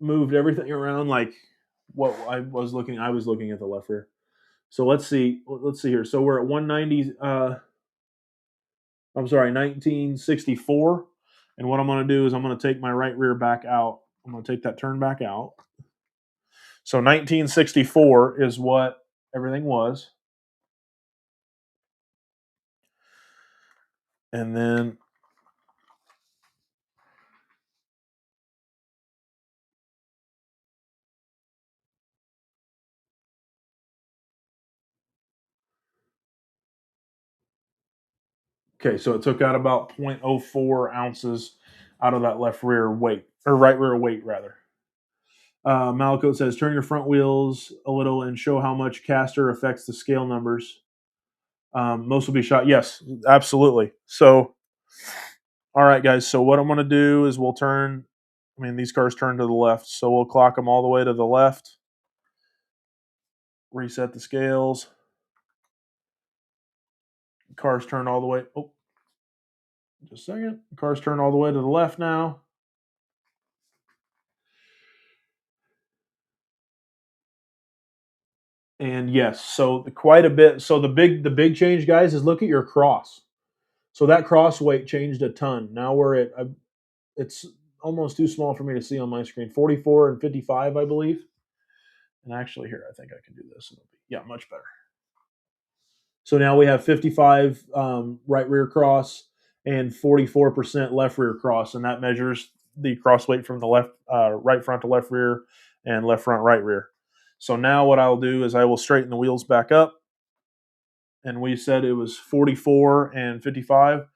moved everything around like what I was looking at the left rear. So let's see here. So we're at 1964. And what I'm going to do is I'm going to take my right rear back out. I'm going to take that turn back out. So 1964 is what everything was. And then okay, so it took out about 0.04 ounces out of that left rear weight, or right rear weight, rather. Malaco says, turn your front wheels a little and show how much caster affects the scale numbers. Most will be shot. Yes, absolutely. So, all right, guys. So what I'm going to do is these cars turn to the left. So we'll clock them all the way to the left. Reset the scales. Cars turn all the way. Oh, just a second. Cars turn all the way to the left now. And yes, so quite a bit. So the big change, guys, is look at your cross. So that cross weight changed a ton. Now we're at it's almost too small for me to see on my screen. 44 and 55, I believe. And actually, here, I think I can do this. Yeah, much better. So now we have 55 right rear cross and 44% left rear cross, and that measures the cross weight from the right front to left rear and left front right rear. So now what I'll do is I will straighten the wheels back up, and we said it was 44 and 55.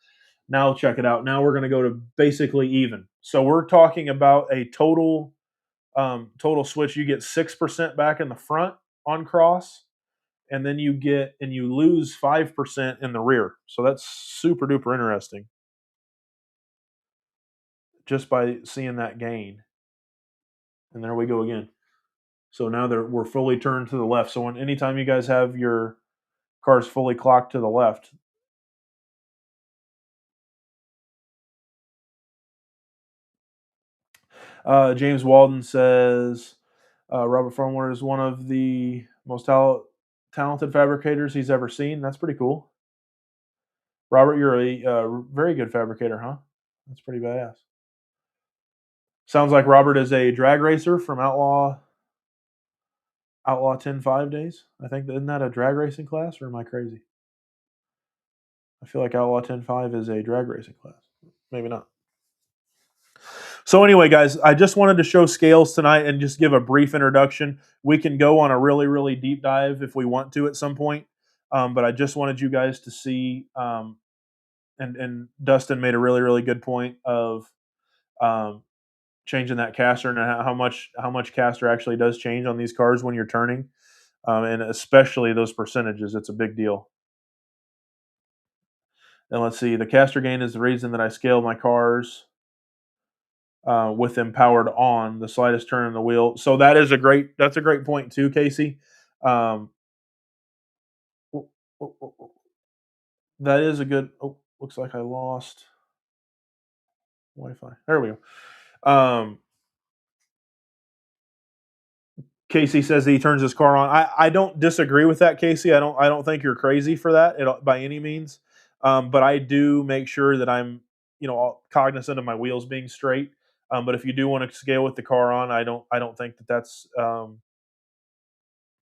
Now check it out. Now we're going to go to basically even. So we're talking about a total switch. You get 6% back in the front on cross, and then you lose 5% in the rear. So that's super duper interesting just by seeing that gain. And there we go again. So now we're fully turned to the left. So anytime you guys have your cars fully clocked to the left, James Walden says Robert Fromler is one of the most talented fabricators he's ever seen. That's pretty cool. Robert, you're a very good fabricator, huh? That's pretty badass. Sounds like Robert is a drag racer from Outlaw 10-5 days. I think, isn't that a drag racing class, or am I crazy? I feel like Outlaw 10-5 is a drag racing class. Maybe not. So anyway, guys, I just wanted to show scales tonight and just give a brief introduction. We can go on a really, really deep dive if we want to at some point, but I just wanted you guys to see, and Dustin made a really, really good point of changing that caster and how much caster actually does change on these cars when you're turning, and especially those percentages. It's a big deal. And let's see, the caster gain is the reason that I scale my cars with them powered on, the slightest turn in the wheel. So that's a great point too, Casey. That is a good. Oh, looks like I lost Wi-Fi. There we go. Casey says that he turns his car on. I don't disagree with that, Casey. I don't think you're crazy for that by any means. But I do make sure that I'm cognizant of my wheels being straight. But if you do want to scale with the car on, I don't think that's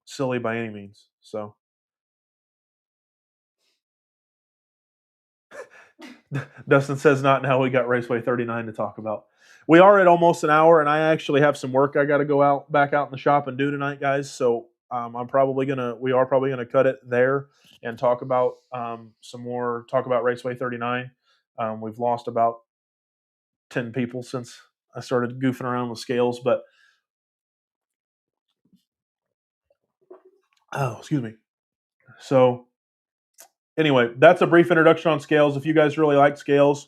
silly by any means. So Dustin says not now. We got Raceway 39 to talk about. We are at almost an hour, and I actually have some work I got to go back out in the shop and do tonight, guys. So we are probably gonna cut it there and talk about Raceway 39. We've lost about 10 people since I started goofing around with scales, but excuse me. So anyway, that's a brief introduction on scales. If you guys really like scales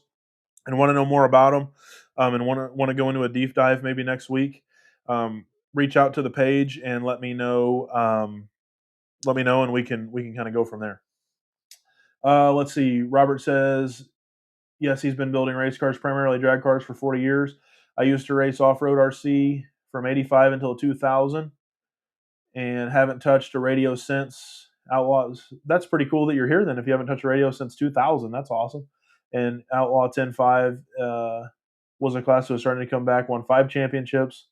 and want to know more about them, and want to go into a deep dive maybe next week, reach out to the page and let me know. And we can kind of go from there. Let's see. Robert says, yes, he's been building race cars, primarily drag cars, for 40 years. I used to race off-road RC from 85 until 2000 and haven't touched a radio since. Outlaws. That's pretty cool that you're here then if you haven't touched a radio since 2000. That's awesome. And Outlaw 10-5 was a class that was starting to come back, won 5 championships,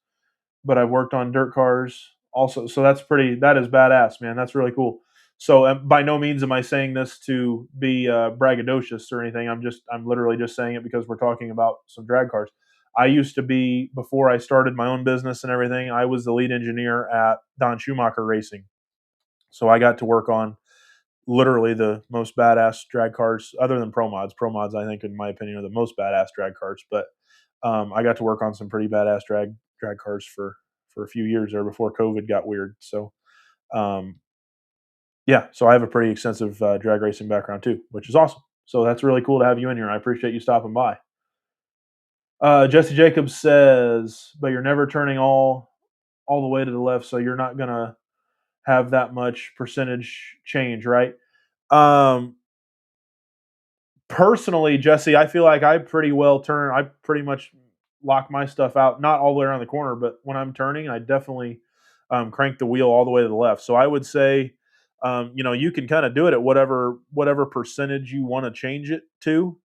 but I've worked on dirt cars also. So that is badass, man. That's really cool. So by no means am I saying this to be braggadocious or anything. I'm literally just saying it because we're talking about some drag cars. I used to be, before I started my own business and everything, I was the lead engineer at Don Schumacher Racing. So I got to work on literally the most badass drag cars, other than Pro Mods. Pro Mods, I think, in my opinion, are the most badass drag cars. But I got to work on some pretty badass drag cars for a few years there before COVID got weird. So, yeah, so I have a pretty extensive drag racing background too, which is awesome. So that's really cool to have you in here. I appreciate you stopping by. Jesse Jacobs says, but you're never turning all the way to the left, so you're not going to have that much percentage change, right? Personally, Jesse, I feel like I pretty well turn. I pretty much lock my stuff out, not all the way around the corner, but when I'm turning, I definitely crank the wheel all the way to the left. So I would say, you can kind of do it at whatever percentage you want to change it to.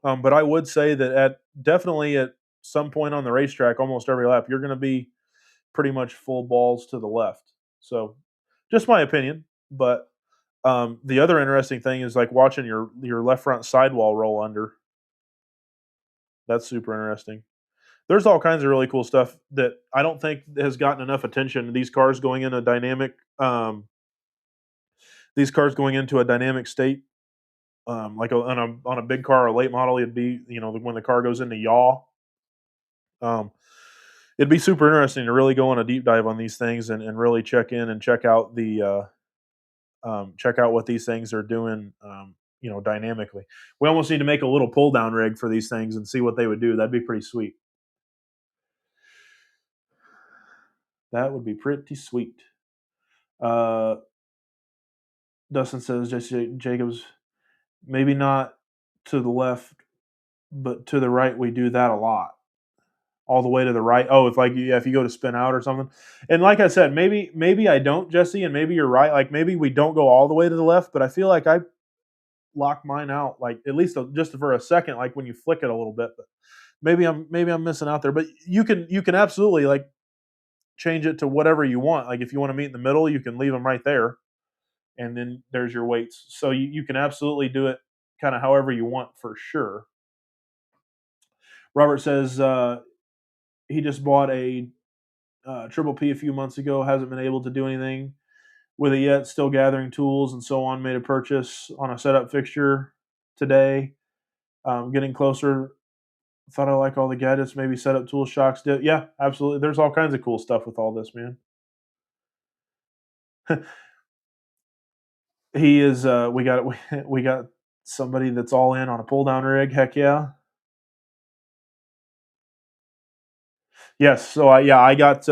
But I would say that definitely at some point on the racetrack, almost every lap, you're going to be pretty much full balls to the left. So, just my opinion. But the other interesting thing is like watching your left front sidewall roll under. That's super interesting. There's all kinds of really cool stuff that I don't think has gotten enough attention. These cars going into a dynamic state, like on a big car or a late model, it'd be when the car goes into yaw. Um, it'd be super interesting to really go on a deep dive on these things and really check in and check out check out what these things are doing. Dynamically. We almost need to make a little pull down rig for these things and see what they would do. That'd be pretty sweet. That would be pretty sweet. Dustin says, Jesse Jacobs, maybe not to the left, but to the right, we do that a lot. All the way to the right. Oh, if you go to spin out or something. And like I said, maybe I don't, Jesse, and maybe you're right. Like maybe we don't go all the way to the left, but I feel like I lock mine out, like at least just for a second, like when you flick it a little bit. But maybe I'm missing out there. But you can absolutely like change it to whatever you want. Like if you want to meet in the middle, you can leave them right there, and then there's your weights. So you can absolutely do it kind of however you want for sure. Robert says he just bought a Triple P a few months ago, hasn't been able to do anything with it yet, still gathering tools and so on. Made a purchase on a setup fixture today. Getting closer. Thought I like all the gadgets, maybe setup tools, shocks. Yeah, absolutely. There's all kinds of cool stuff with all this, man. He is. We got somebody that's all in on a pull down rig. Heck yeah. Yes. So I got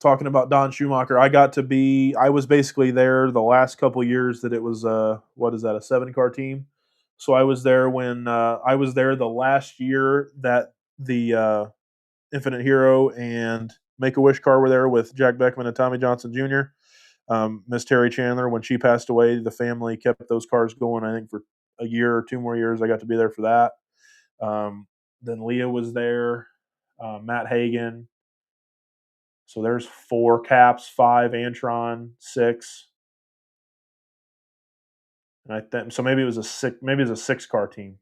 talking about Don Schumacher. I was basically there the last couple years that it was what is that, a 7-car team. So I was there when I was there the last year that the Infinite Hero and Make a Wish car were there with Jack Beckman and Tommy Johnson Jr. Miss Terry Chandler, when she passed away, the family kept those cars going, I think, for a year or 2 more years. I got to be there for that. Then Leah was there, Matt Hagan. So there's 4 Caps, 5 Antron, 6. And I think so. Maybe it was a 6-car team.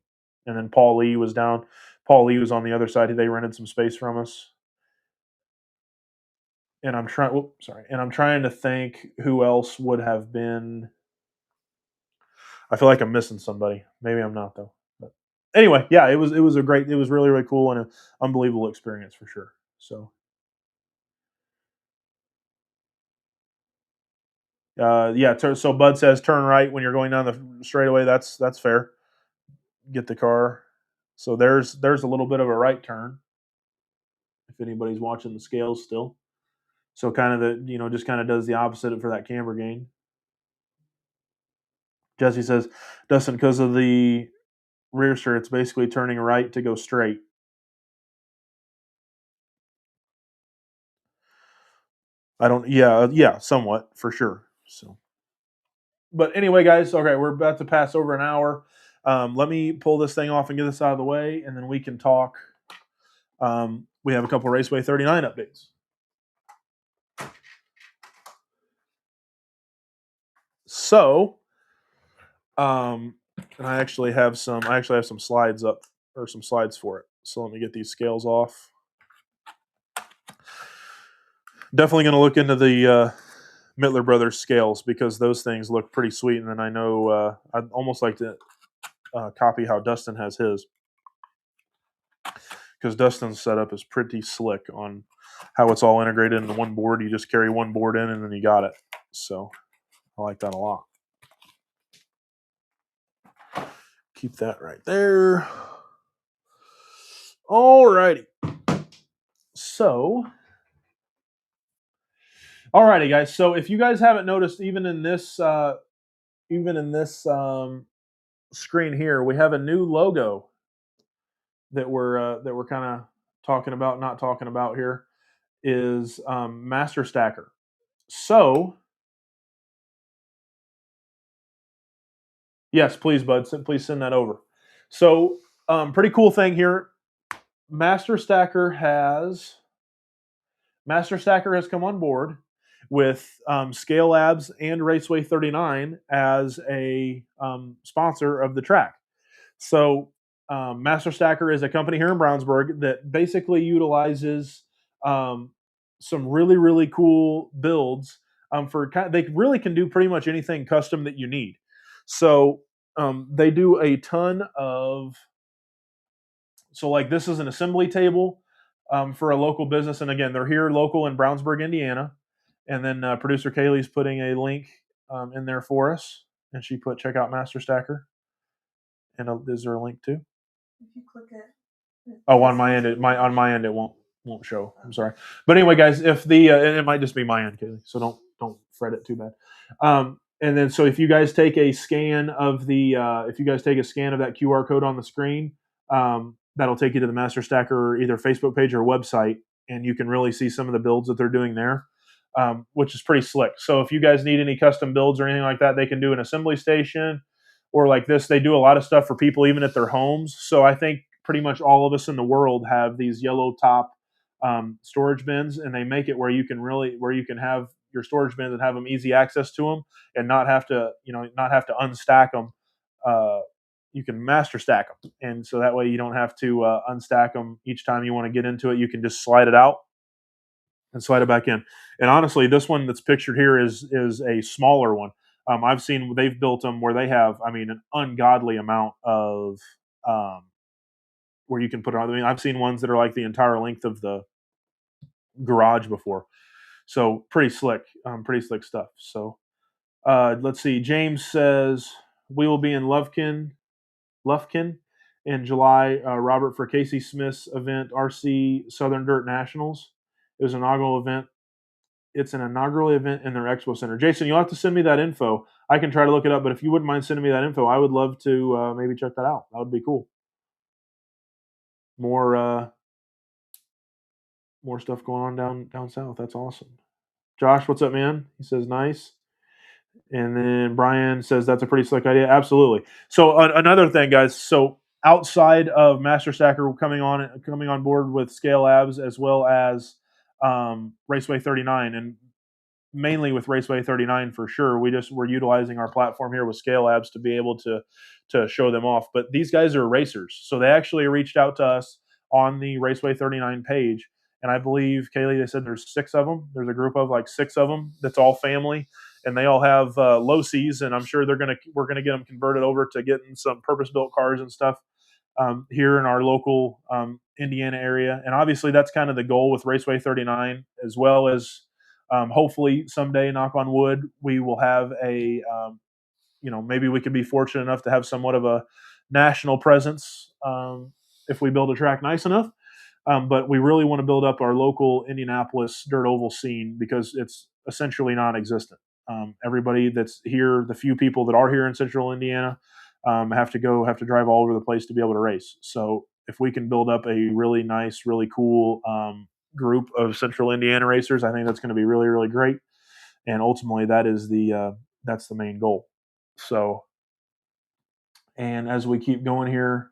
And then Paul Lee was down. Paul Lee was on the other side. They rented some space from us. And I'm trying to think who else would have been. I feel like I'm missing somebody. Maybe I'm not though. But anyway, yeah, it was really, really cool and an unbelievable experience for sure. So so Bud says turn right when you're going down the straightaway. That's fair. Get the car. So there's a little bit of a right turn. If anybody's watching the scales still. So kind of just kind of does the opposite for that camber gain. Jesse says, Dustin, because of the rear steer, it's basically turning right to go straight. Somewhat for sure. So, but anyway, guys, okay, we're about to pass over an hour. Let me pull this thing off and get this out of the way, and then we can talk. We have a couple Raceway 39 updates. So, and I actually have some slides up, or some slides for it. So let me get these scales off. Definitely going to look into the Mittler Brothers scales because those things look pretty sweet. And then I know I'd almost like to copy how Dustin has his, because Dustin's setup is pretty slick on how it's all integrated into one board. You just carry one board in and then you got it. So I like that a lot. Keep that right there. All righty. So, all righty, guys. So if you guys haven't noticed, even in this screen here, we have a new logo that we're kind of not talking about here, is Master Stacker. So, yes, please, bud, please send that over. So, pretty cool thing here. Master Stacker has come on board with Scale Labs and Raceway 39 as a sponsor of the track. So Master Stacker is a company here in Brownsburg that basically utilizes some really, really cool builds they really can do pretty much anything custom that you need. So they do a ton of, so like this is an assembly table for a local business. And again, they're here local in Brownsburg, Indiana. And then producer Kaylee's putting a link in there for us. And she put, check out Master Stacker. And is there a link too? If you click it. Oh, on my end, on my end it won't show. I'm sorry, but anyway, guys, if the it might just be my end, Kaylee, so don't fret it too bad. And then, so if you guys take a scan of the if you guys take a scan of that QR code on the screen, that'll take you to the Master Stacker either Facebook page or website, and you can really see some of the builds that they're doing there, which is pretty slick. So if you guys need any custom builds or anything like that, they can do an assembly station, or like this, they do a lot of stuff for people even at their homes. So I think pretty much all of us in the world have these yellow top storage bins, and they make it where you can have your storage bins and have them easy access to them, and not have to unstack them. You can master stack them, and so that way you don't have to unstack them each time you want to get into it. You can just slide it out and slide it back in. And honestly, this one that's pictured here is a smaller one. I've seen they've built them where they have, an ungodly amount of where you can put it on. I've seen ones that are like the entire length of the garage before. So pretty slick stuff. So let's see. James says we will be in Lufkin in July. Robert, for Casey Smith's event, RC Southern Dirt Nationals. It was an inaugural event. It's an inaugural event in their expo center. Jason, you'll have to send me that info. I can try to look it up, but if you wouldn't mind sending me that info, I would love to maybe check that out. That would be cool. More stuff going on down south. That's awesome. Josh, what's up, man? He says nice. And then Brian says that's a pretty slick idea. Absolutely. So another thing, guys. So outside of Master Stacker coming on board with Scale Labs, as well as Raceway 39, and mainly with Raceway 39 for sure, we're utilizing our platform here with Scale Labs to be able to show them off. But these guys are racers, so they actually reached out to us on the Raceway 39 page, and I believe, Kaylee, they said there's 6 of them. There's a group of like 6 of them that's all family, and they all have low Cs, and I'm sure we're gonna get them converted over to getting some purpose-built cars and stuff here in our local Indiana area. And obviously that's kind of the goal with Raceway 39, as well as hopefully someday, knock on wood, we will have a maybe we could be fortunate enough to have somewhat of a national presence if we build a track nice enough. But we really want to build up our local Indianapolis dirt oval scene, because it's essentially non-existent. Everybody that's here, the few people that are here in central Indiana, have to drive all over the place to be able to race. So if we can build up a really nice, really cool group of central Indiana racers, I think that's going to be really, really great. And ultimately, that's the main goal. So, and as we keep going here,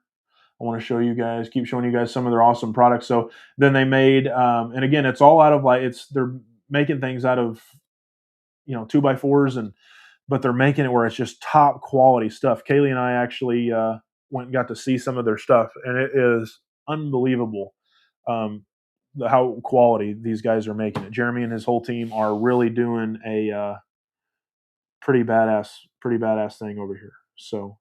I want to keep showing you guys some of their awesome products. So then they made, and again, it's all out of they're making things out of 2x4s, but they're making it where it's just top quality stuff. Kaylee and I actually went and got to see some of their stuff, and it is unbelievable how quality these guys are making it. Jeremy and his whole team are really doing a pretty badass thing over here. So,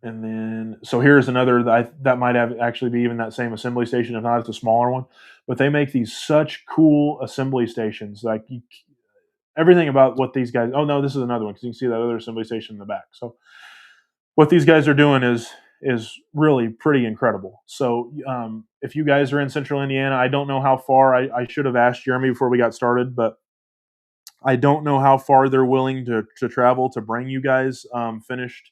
and then, so here's another that might have actually be even that same assembly station, if not it's a smaller one. But they make these such cool assembly stations. Like everything about what these guys. Oh no, this is another one, because you can see that other assembly station in the back. So what these guys are doing is really pretty incredible. So if you guys are in central Indiana, I don't know how far. I should have asked Jeremy before we got started, but I don't know how far they're willing to travel to bring you guys finished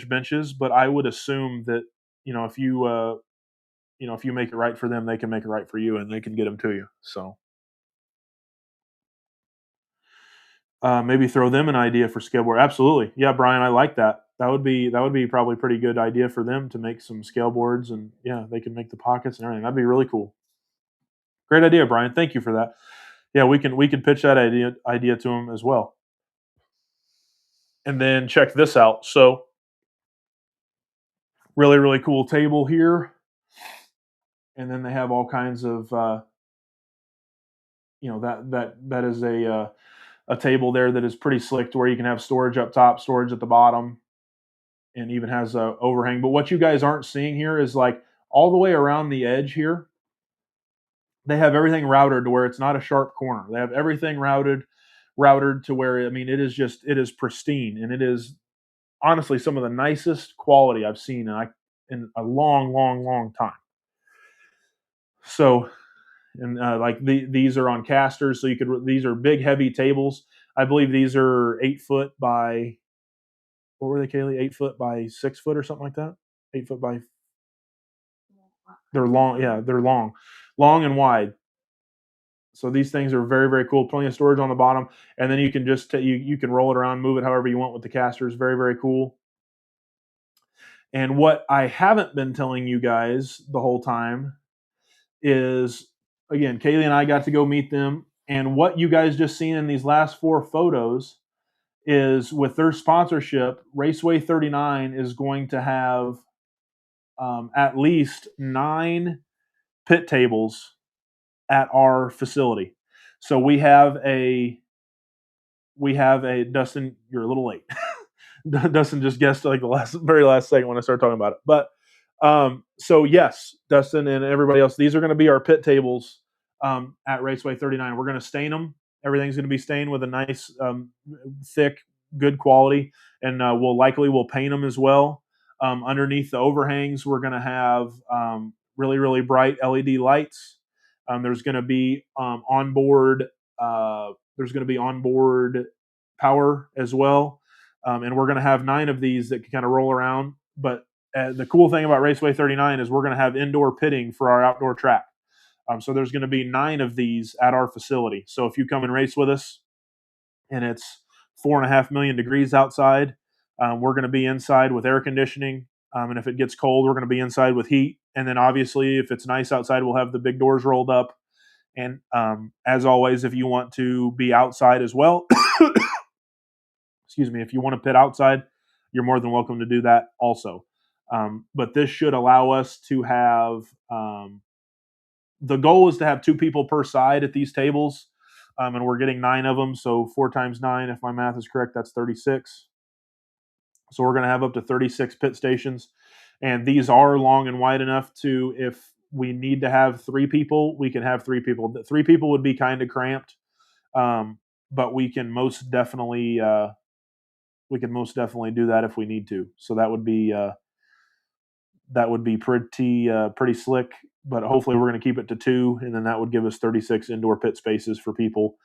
benches. But I would assume that if you make it right for them, they can make it right for you, and they can get them to you. So maybe throw them an idea for scaleboard. Absolutely, yeah, Brian, I like that. That would be probably a pretty good idea for them to make some scale boards, and yeah, they can make the pockets and everything. That'd be really cool. Great idea, Brian. Thank you for that. Yeah, we can pitch that idea to them as well. And then check this out. So really cool table here, and then they have all kinds of that is a table there that is pretty slick to where you can have storage up top, storage at the bottom, and even has a overhang. But what you guys aren't seeing here is like all the way around the edge here, they have everything routed to where it's not a sharp corner. They have everything routed to where, I mean, it is pristine, and it is honestly some of the nicest quality I've seen in a long time. So, and like these are on casters, so these are big heavy tables. I believe these are 8 foot by, what were they, Kaylee? 8 foot by 6 foot or something like that. 8 foot by. They're long. Yeah, they're long and wide. So these things are very cool. Plenty of storage on the bottom, and then you can just you can roll it around, move it however you want with the casters. Very cool. And what I haven't been telling you guys the whole time is, again, Kaylee and I got to go meet them, and what you guys just seen in these last 4 photos is with their sponsorship, Raceway 39 is going to have at least 9 pit tables at our facility. So we have a Dustin, you're a little late. Dustin just guessed like the very last second when I started talking about it. But so yes, Dustin and everybody else, these are going to be our pit tables at Raceway 39. We're going to stain them. Everything's going to be stained with a nice, thick, good quality, and we'll paint them as well. Underneath the overhangs, we're going to have really bright LED lights. There's going to be onboard. There's going to be onboard power as well, and we're going to have 9 of these that can kind of roll around. But the cool thing about Raceway 39 is we're going to have indoor pitting for our outdoor track. So there's going to be 9 of these at our facility. So if you come and race with us, and it's 4.5 million degrees outside, we're going to be inside with air conditioning. And if it gets cold, we're going to be inside with heat. And then obviously, if it's nice outside, we'll have the big doors rolled up. And as always, if you want to be outside as well, excuse me, if you want to pit outside, you're more than welcome to do that also. But this should allow us to have, the goal is to have 2 people per side at these tables. And we're getting 9 of them. So 4 times 9, if my math is correct, that's 36. So we're going to have up to 36 pit stations. And these are long and wide enough to, if we need to have 3 people, we can have 3 people. 3 people would be kind of cramped, but we can most definitely do that if we need to. So that would be pretty slick. But hopefully we're going to keep it to 2, and then that would give us 36 indoor pit spaces for people.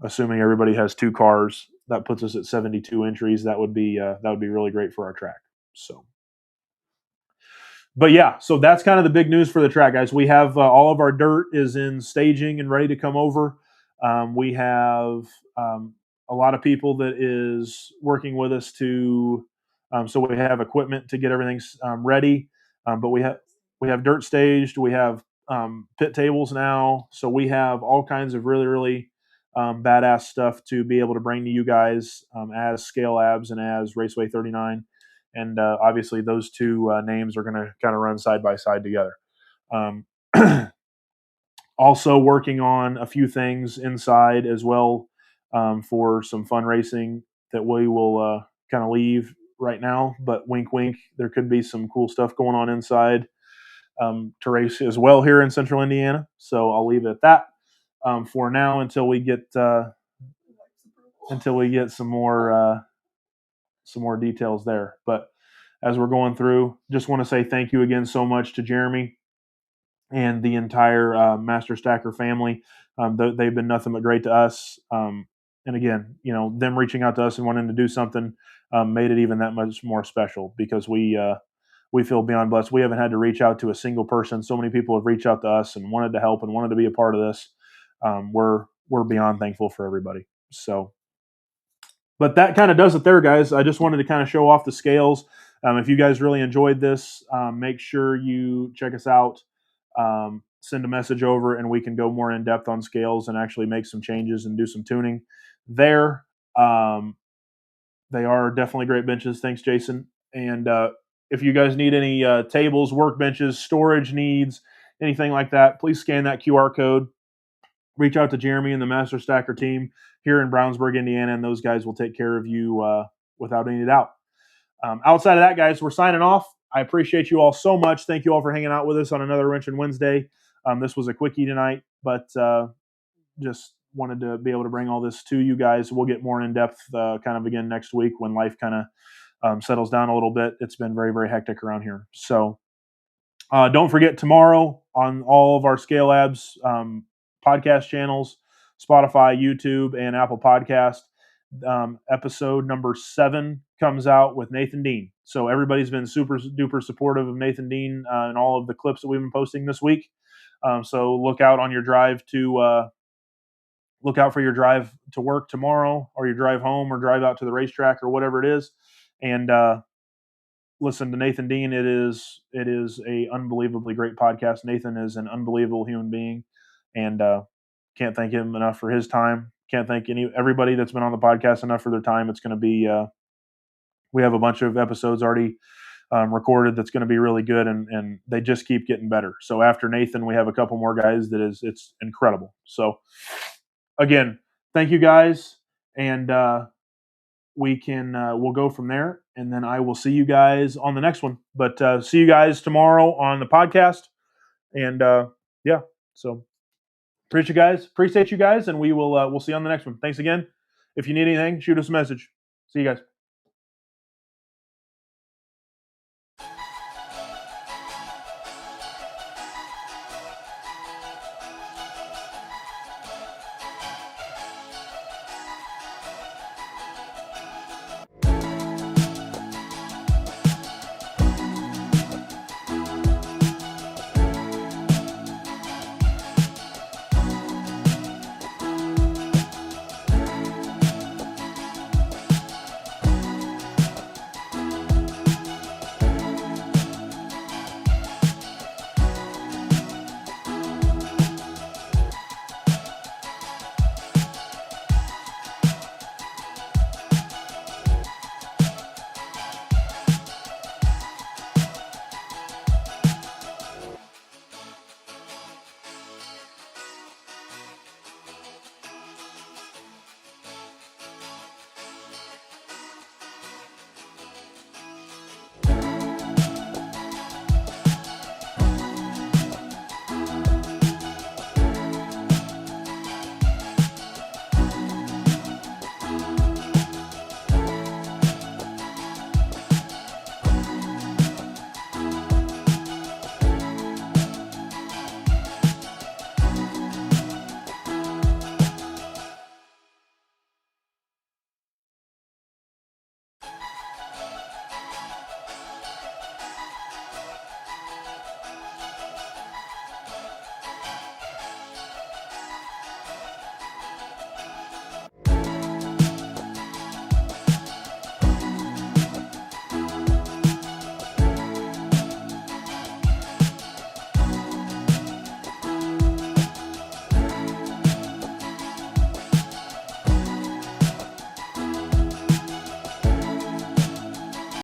Assuming everybody has 2 cars, that puts us at 72 entries. That would be really great for our track. So, but yeah, so that's kind of the big news for the track, guys. We have all of our dirt is in staging and ready to come over. We have a lot of people that is working with us to, so we have equipment to get everything ready. But we have dirt staged. We have pit tables now. So we have all kinds of really badass stuff to be able to bring to you guys as Scale Labs and as Raceway 39. And obviously those 2 names are going to kind of run side by side together. Also working on a few things inside as well for some fun racing that we will kind of leave right now. But wink, there could be some cool stuff going on inside to race as well here in Central Indiana. So I'll leave it at that for now until we get some more details there. But as we're going through, just want to say thank you again so much to Jeremy and the entire Master Stacker family. They've been nothing but great to us. And again, them reaching out to us and wanting to do something made it even that much more special, because we feel beyond blessed. We haven't had to reach out to a single person. So many people have reached out to us and wanted to help and wanted to be a part of this. We're we're beyond thankful for everybody. So, but that kind of does it there, guys. I just wanted to kind of show off the scales. If you guys really enjoyed this, make sure you check us out. Send a message over, and we can go more in depth on scales and actually make some changes and do some tuning there. They are definitely great benches. Thanks, Jason. And if you guys need any tables, workbenches, storage needs, anything like that, please scan that QR code. Reach out to Jeremy and the Master Stacker team here in Brownsburg, Indiana, and those guys will take care of you without any doubt. Outside of that, guys, we're signing off. I appreciate you all so much. Thank you all for hanging out with us on another Wrenchin Wednesday. This was a quickie tonight, but just wanted to be able to bring all this to you guys. We'll get more in depth kind of again next week when life kind of settles down a little bit. It's been very, very hectic around here. So don't forget tomorrow on all of our Scale Labs podcast channels, Spotify, YouTube, and Apple Podcast. Episode number 7 comes out with Nathan Dean. So everybody's been super duper supportive of Nathan Dean and all of the clips that we've been posting this week. So look out on your drive to look out for your drive to work tomorrow, or your drive home, or drive out to the racetrack, or whatever it is, and listen to Nathan Dean. It is a unbelievably great podcast. Nathan is an unbelievable human being, and can't thank him enough for his time. Can't thank everybody that's been on the podcast enough for their time. It's going to be we have a bunch of episodes already recorded that's going to be really good, and they just keep getting better. So after Nathan, we have a couple more guys it's incredible. So again, thank you guys, and we'll go from there, and then I will see you guys on the next one. But see you guys tomorrow on the podcast, and yeah, so appreciate you guys, and we'll see you on the next one. Thanks again. If you need anything, shoot us a message. See you guys.